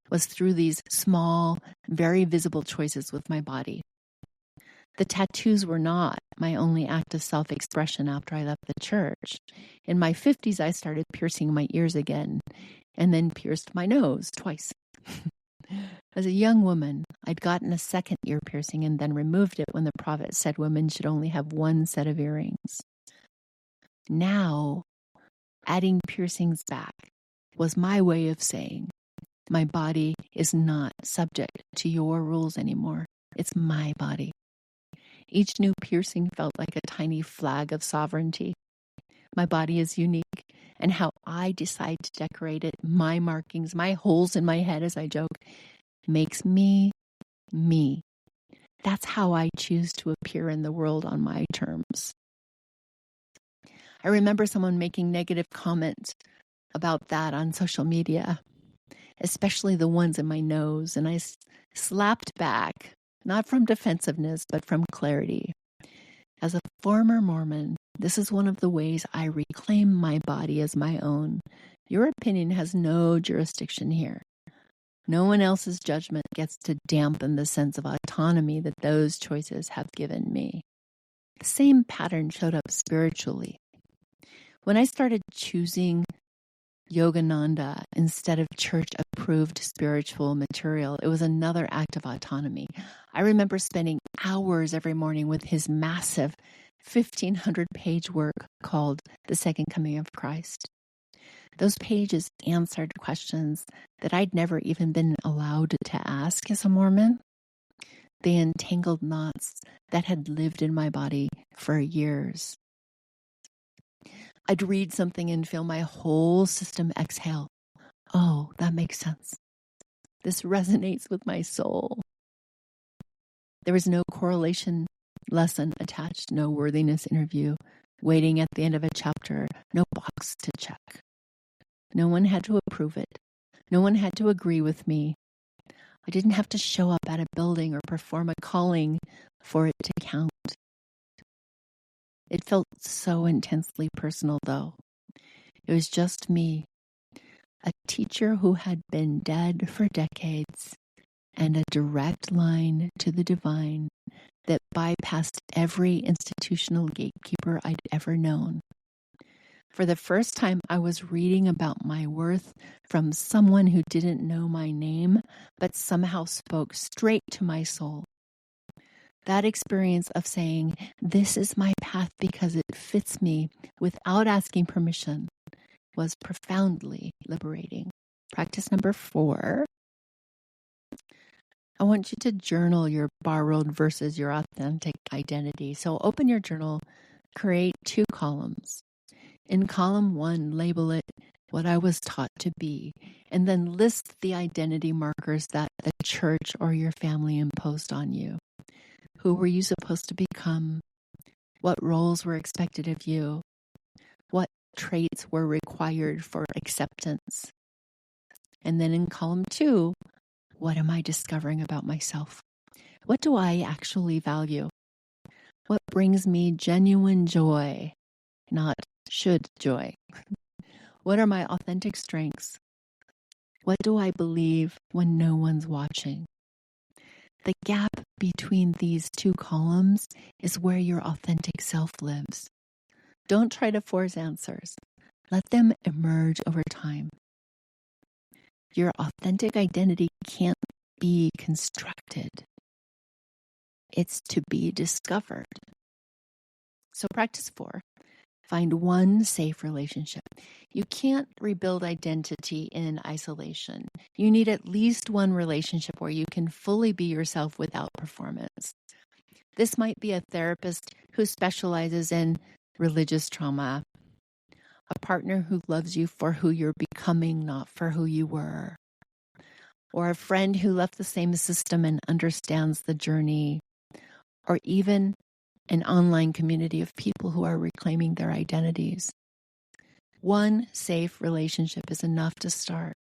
was through these small, very visible choices with my body. The tattoos were not my only act of self-expression after I left the church. In my 50s, I started piercing my ears again, and then pierced my nose twice. As a young woman, I'd gotten a second ear piercing and then removed it when the prophet said women should only have one set of earrings. Now, adding piercings back was my way of saying, my body is not subject to your rules anymore. It's my body. Each new piercing felt like a tiny flag of sovereignty. My body is unique, and how I decide to decorate it, my markings, my holes in my head, as I joke, makes me, me. That's how I choose to appear in the world on my terms. I remember someone making negative comments about that on social media, especially the ones in my nose, and I slapped back, not from defensiveness, but from clarity. As a former Mormon, this is one of the ways I reclaim my body as my own. Your opinion has no jurisdiction here. No one else's judgment gets to dampen the sense of autonomy that those choices have given me. The same pattern showed up spiritually. When I started choosing Yogananda instead of church-approved spiritual material, it was another act of autonomy. I remember spending hours every morning with his massive 1,500-page work called The Second Coming of Christ. Those pages answered questions that I'd never even been allowed to ask as a Mormon. They entangled knots that had lived in my body for years. I'd read something and feel my whole system exhale. Oh, that makes sense. This resonates with my soul. There was no correlation lesson attached, no worthiness interview, waiting at the end of a chapter, no box to check. No one had to approve it. No one had to agree with me. I didn't have to show up at a building or perform a calling for it to count. It felt so intensely personal, though. It was just me, a teacher who had been dead for decades, and a direct line to the divine that bypassed every institutional gatekeeper I'd ever known. For the first time, I was reading about my worth from someone who didn't know my name, but somehow spoke straight to my soul. That experience of saying, this is my path because it fits me without asking permission was profoundly liberating. Practice number 4. I want you to journal your borrowed versus your authentic identity. So open your journal, create 2 columns. In column 1, label it what I was taught to be, and then list the identity markers that the church or your family imposed on you. Who were you supposed to become? What roles were expected of you? What traits were required for acceptance? And then in column 2, what am I discovering about myself? What do I actually value? What brings me genuine joy, not should joy? What are my authentic strengths? What do I believe when no one's watching? The gap between these two columns is where your authentic self lives. Don't try to force answers. Let them emerge over time. Your authentic identity can't be constructed. It's to be discovered. So practice 4. Find one safe relationship. You can't rebuild identity in isolation. You need at least one relationship where you can fully be yourself without performance. This might be a therapist who specializes in religious trauma, a partner who loves you for who you're becoming, not for who you were, or a friend who left the same system and understands the journey, or even an online community of people who are reclaiming their identities. One safe relationship is enough to start,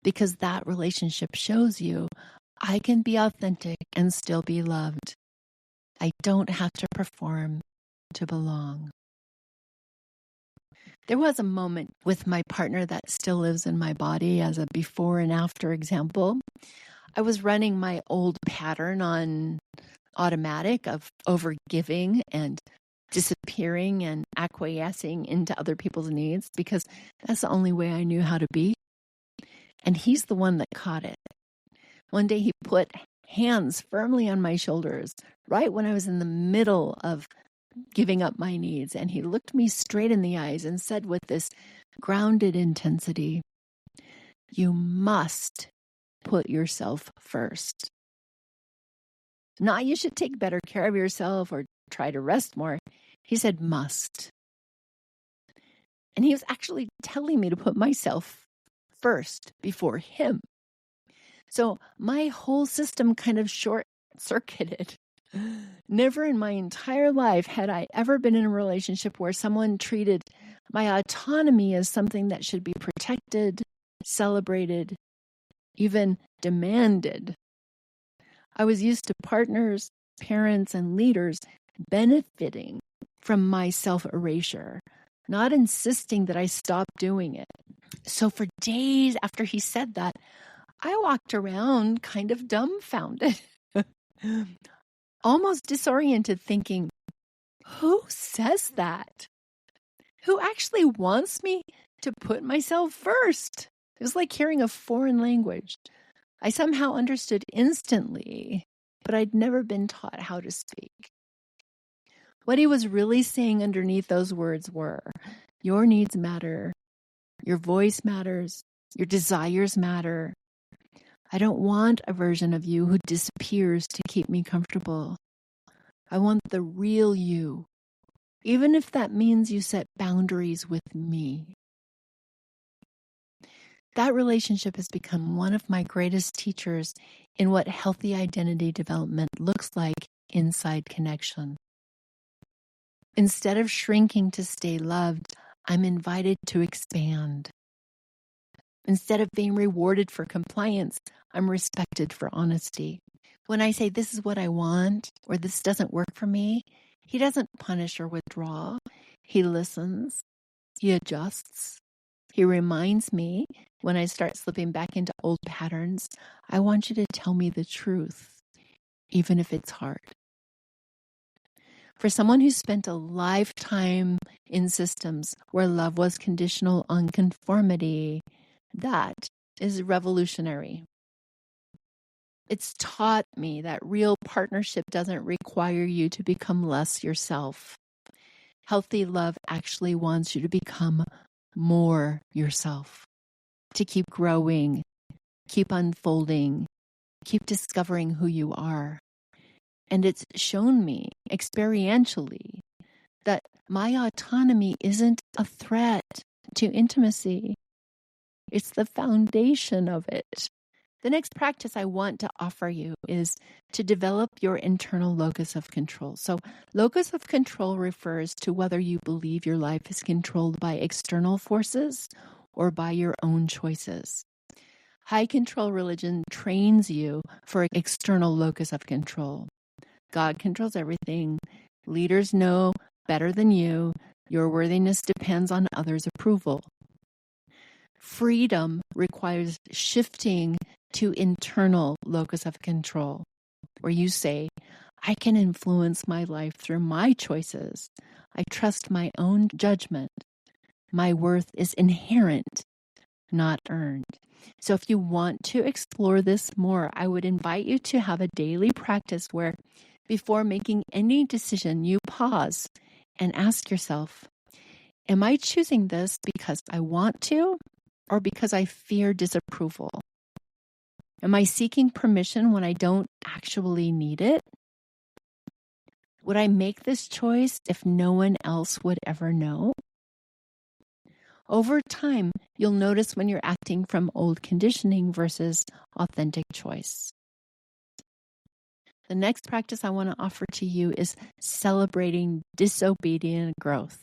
because that relationship shows you, I can be authentic and still be loved. I don't have to perform to belong. There was a moment with my partner that still lives in my body as a before and after example. I was running my old pattern on automatic of overgiving and disappearing and acquiescing into other people's needs because that's the only way I knew how to be. And he's the one that caught it. One day he put hands firmly on my shoulders right when I was in the middle of giving up my needs. And he looked me straight in the eyes and said with this grounded intensity, you must put yourself first. Not you should take better care of yourself or try to rest more. He said must. And he was actually telling me to put myself first before him. So my whole system kind of short-circuited. Never in my entire life had I ever been in a relationship where someone treated my autonomy as something that should be protected, celebrated, even demanded. I was used to partners, parents, and leaders benefiting from my self-erasure, not insisting that I stop doing it. So for days after he said that, I walked around kind of dumbfounded, almost disoriented, thinking, who says that? Who actually wants me to put myself first? It was like hearing a foreign language. I somehow understood instantly, but I'd never been taught how to speak. What he was really saying underneath those words were, your needs matter, your voice matters, your desires matter. I don't want a version of you who disappears to keep me comfortable. I want the real you, even if that means you set boundaries with me. That relationship has become one of my greatest teachers in what healthy identity development looks like inside connection. Instead of shrinking to stay loved, I'm invited to expand. Instead of being rewarded for compliance, I'm respected for honesty. When I say this is what I want or this doesn't work for me, he doesn't punish or withdraw. He listens. He adjusts. He reminds me when I start slipping back into old patterns, I want you to tell me the truth, even if it's hard. For someone who spent a lifetime in systems where love was conditional on conformity, that is revolutionary. It's taught me that real partnership doesn't require you to become less yourself. Healthy love actually wants you to become more yourself, to keep growing, keep unfolding, keep discovering who you are. And it's shown me experientially that my autonomy isn't a threat to intimacy. It's the foundation of it. The next practice I want to offer you is to develop your internal locus of control. So locus of control refers to whether you believe your life is controlled by external forces or by your own choices. High control religion trains you for external locus of control. God controls everything. Leaders know better than you. Your worthiness depends on others' approval. Freedom requires shifting to internal locus of control. where you say, I can influence my life through my choices. I trust my own judgment. My worth is inherent, not earned. So if you want to explore this more, I would invite you to have a daily practice where before making any decision, you pause and ask yourself, am I choosing this because I want to or because I fear disapproval? Am I seeking permission when I don't actually need it? Would I make this choice if no one else would ever know? Over time, you'll notice when you're acting from old conditioning versus authentic choice. The next practice I want to offer to you is celebrating disobedient growth.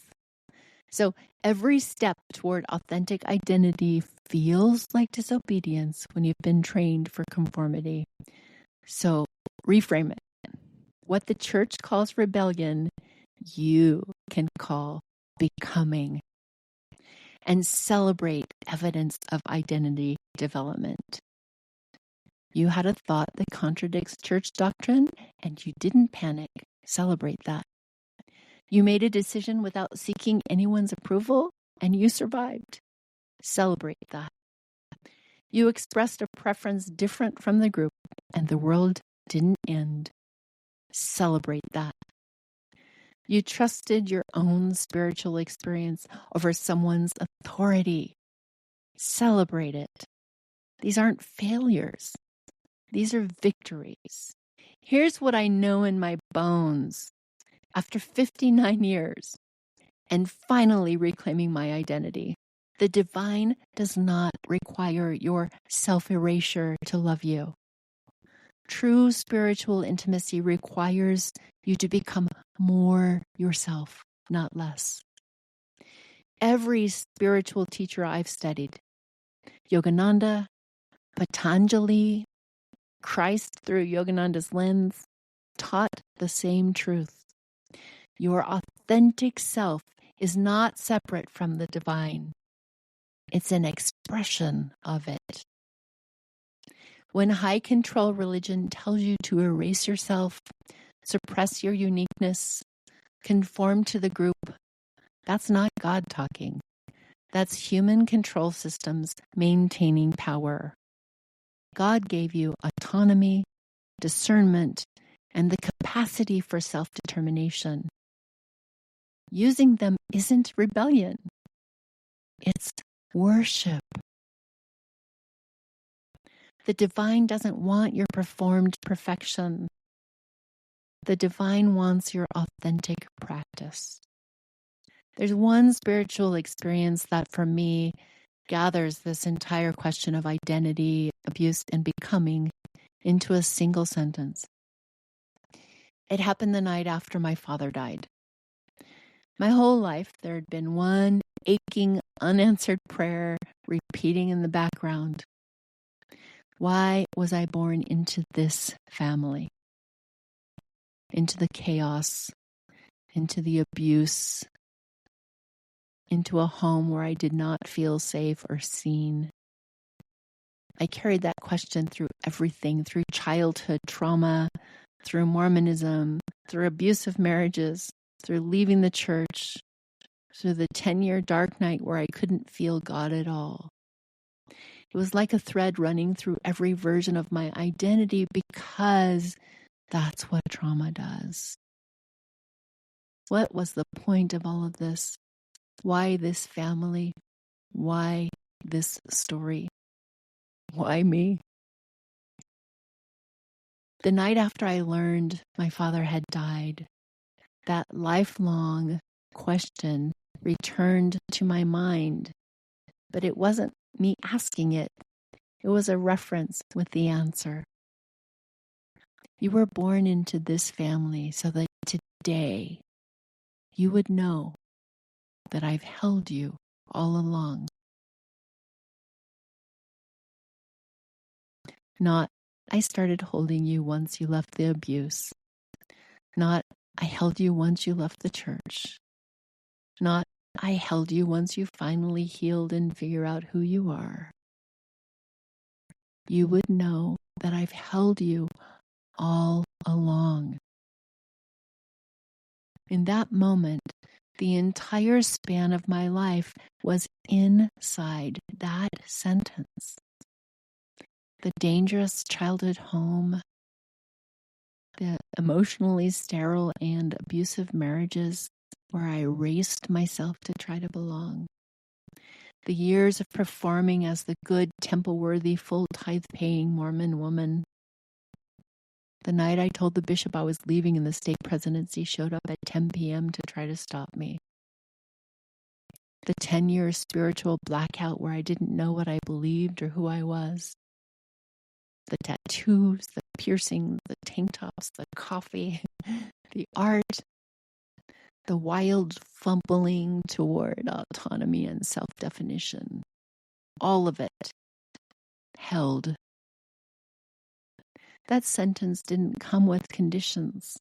So every step toward authentic identity feels like disobedience when you've been trained for conformity. So reframe it. What the church calls rebellion, you can call becoming. And celebrate evidence of identity development. You had a thought that contradicts church doctrine and you didn't panic. Celebrate that. You made a decision without seeking anyone's approval and you survived. Celebrate that. You expressed a preference different from the group and the world didn't end. Celebrate that. You trusted your own spiritual experience over someone's authority. Celebrate it. These aren't failures. These are victories. Here's what I know in my bones. After 59 years and finally reclaiming my identity, the divine does not require your self-erasure to love you. True spiritual intimacy requires you to become more yourself, not less. Every spiritual teacher I've studied, Yogananda, Patanjali, Christ through Yogananda's lens, taught the same truth. Your authentic self is not separate from the divine. It's an expression of it. When high control religion tells you to erase yourself, suppress your uniqueness, conform to the group, that's not God talking. That's human control systems maintaining power. God gave you autonomy, discernment, and the capacity for self-determination. Using them isn't rebellion. It's worship. The divine doesn't want your performed perfection. The divine wants your authentic practice. There's one spiritual experience that, for me, gathers this entire question of identity, abuse, and becoming into a single sentence. It happened the night after my father died. My whole life, there had been one aching, unanswered prayer repeating in the background. Why was I born into this family? Into the chaos, into the abuse, into a home where I did not feel safe or seen. I carried that question through everything, through childhood trauma, through Mormonism, through abusive marriages, through leaving the church, through the 10-year dark night where I couldn't feel God at all. It was like a thread running through every version of my identity because that's what trauma does. What was the point of all of this? Why this family? Why this story? Why me? The night after I learned my father had died, that lifelong question returned to my mind, but it wasn't me asking it. It was a reference with the answer. You were born into this family so that today you would know that I've held you all along. Not, I started holding you once you left the abuse. Not, I held you once you left the church. Not, I held you once you finally healed and figure out who you are. You would know that I've held you all along. In that moment, the entire span of my life was inside that sentence. The dangerous childhood home, the emotionally sterile and abusive marriages where I erased myself to try to belong, the years of performing as the good, temple-worthy, full tithe-paying Mormon woman. The night I told the bishop I was leaving and the state presidency showed up at 10 p.m. to try to stop me. The 10-year spiritual blackout where I didn't know what I believed or who I was. The tattoos, the piercings, the tank tops, the coffee, the art, the wild fumbling toward autonomy and self-definition. All of it held. That sentence didn't come with conditions.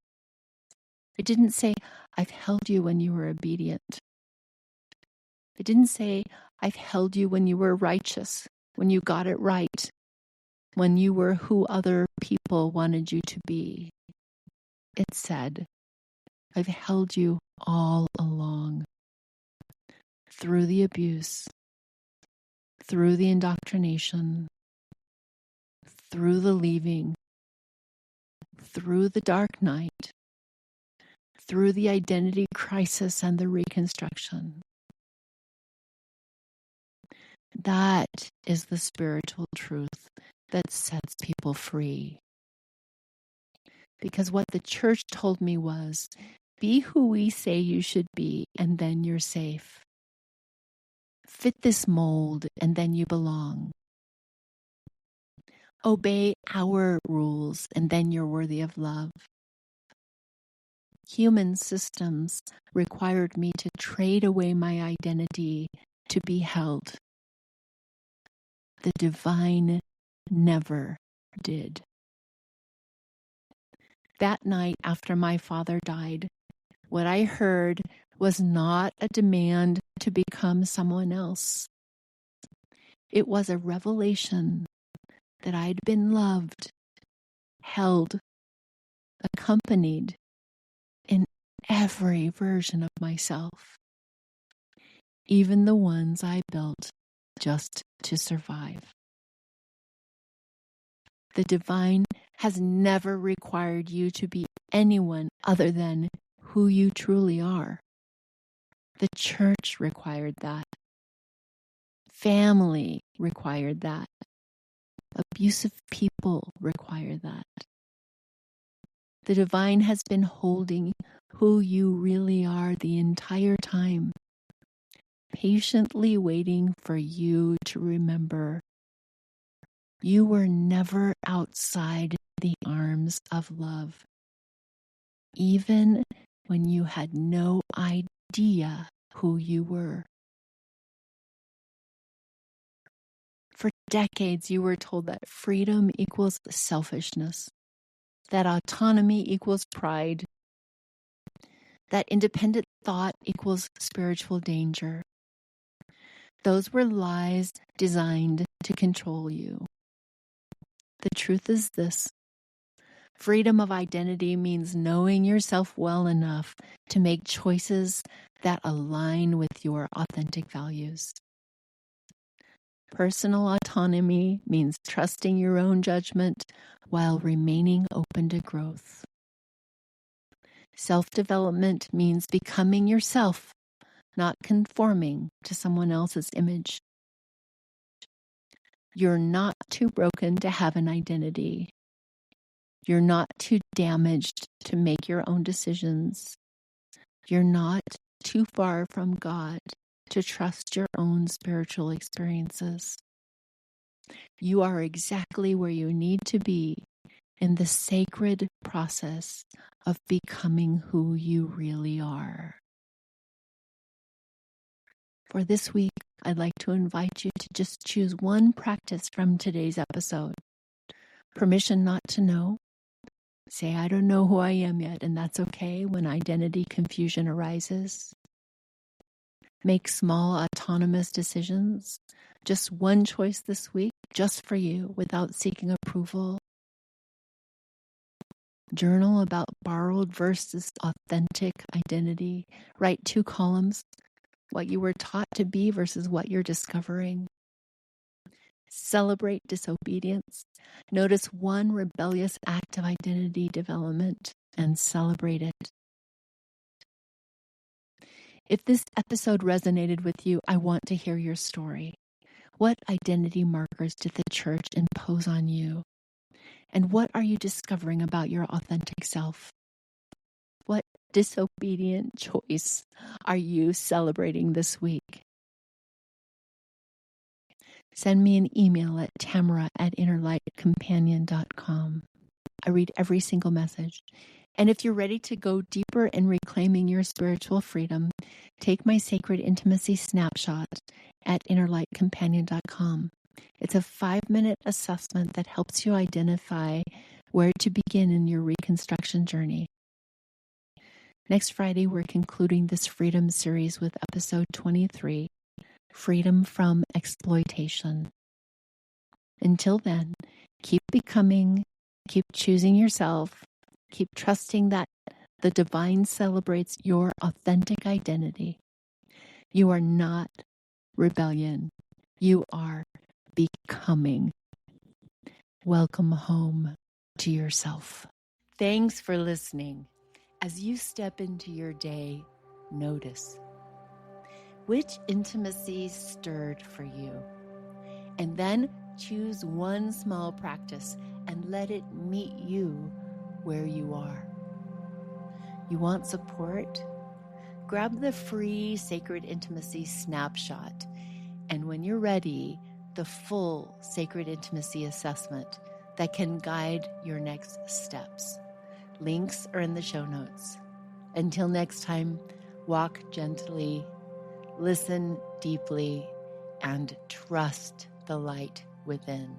It didn't say, I've held you when you were obedient. It didn't say, I've held you when you were righteous, when you got it right, when you were who other people wanted you to be. It said, I've held you all along. Through the abuse, through the indoctrination, through the leaving, through the dark night, through the identity crisis and the reconstruction. That is the spiritual truth that sets people free. Because what the church told me was, be who we say you should be, and then you're safe. Fit this mold, and then you belong. Obey our rules, and then you're worthy of love. Human systems required me to trade away my identity to be held. The divine never did. That night after my father died, what I heard was not a demand to become someone else. It was a revelation that I'd been loved, held, accompanied in every version of myself, even the ones I built just to survive. The divine has never required you to be anyone other than who you truly are. The church required that. Family required that. Abusive people require that. The divine has been holding who you really are the entire time, patiently waiting for you to remember you were never outside the arms of love, even when you had no idea who you were. For decades, you were told that freedom equals selfishness, that autonomy equals pride, that independent thought equals spiritual danger. Those were lies designed to control you. The truth is this: freedom of identity means knowing yourself well enough to make choices that align with your authentic values. Personal autonomy means trusting your own judgment while remaining open to growth. Self-development means becoming yourself, not conforming to someone else's image. You're not too broken to have an identity. You're not too damaged to make your own decisions. You're not too far from God to trust your own spiritual experiences. You are exactly where you need to be in the sacred process of becoming who you really are. For this week, I'd like to invite you to just choose one practice from today's episode. Permission not to know. Say, I don't know who I am yet, and that's okay when identity confusion arises. Make small autonomous decisions. Just one choice this week, just for you, without seeking approval. Journal about borrowed versus authentic identity. Write 2 columns, what you were taught to be versus what you're discovering. Celebrate disobedience. Notice one rebellious act of identity development and celebrate it. If this episode resonated with you, I want to hear your story. What identity markers did the church impose on you? And what are you discovering about your authentic self? What disobedient choice are you celebrating this week? Send me an email at tamara@innerlightcompanion.com. I read every single message. And if you're ready to go deeper in reclaiming your spiritual freedom, take my Sacred Intimacy Snapshot at innerlightcompanion.com. It's a 5-minute assessment that helps you identify where to begin in your reconstruction journey. Next Friday, we're concluding this freedom series with episode 23, Freedom from Exploitation. Until then, keep becoming, keep choosing yourself, keep trusting that the divine celebrates your authentic identity. You are not rebellion. You are becoming. Welcome home to yourself. Thanks for listening. As you step into your day, notice which intimacies stirred for you. And then choose one small practice and let it meet you where you are. You want support? Grab the free Sacred Intimacy Snapshot, and when you're ready, the full Sacred Intimacy Assessment that can guide your next steps. Links are in the show notes. Until next time, walk gently, listen deeply, and trust the light within.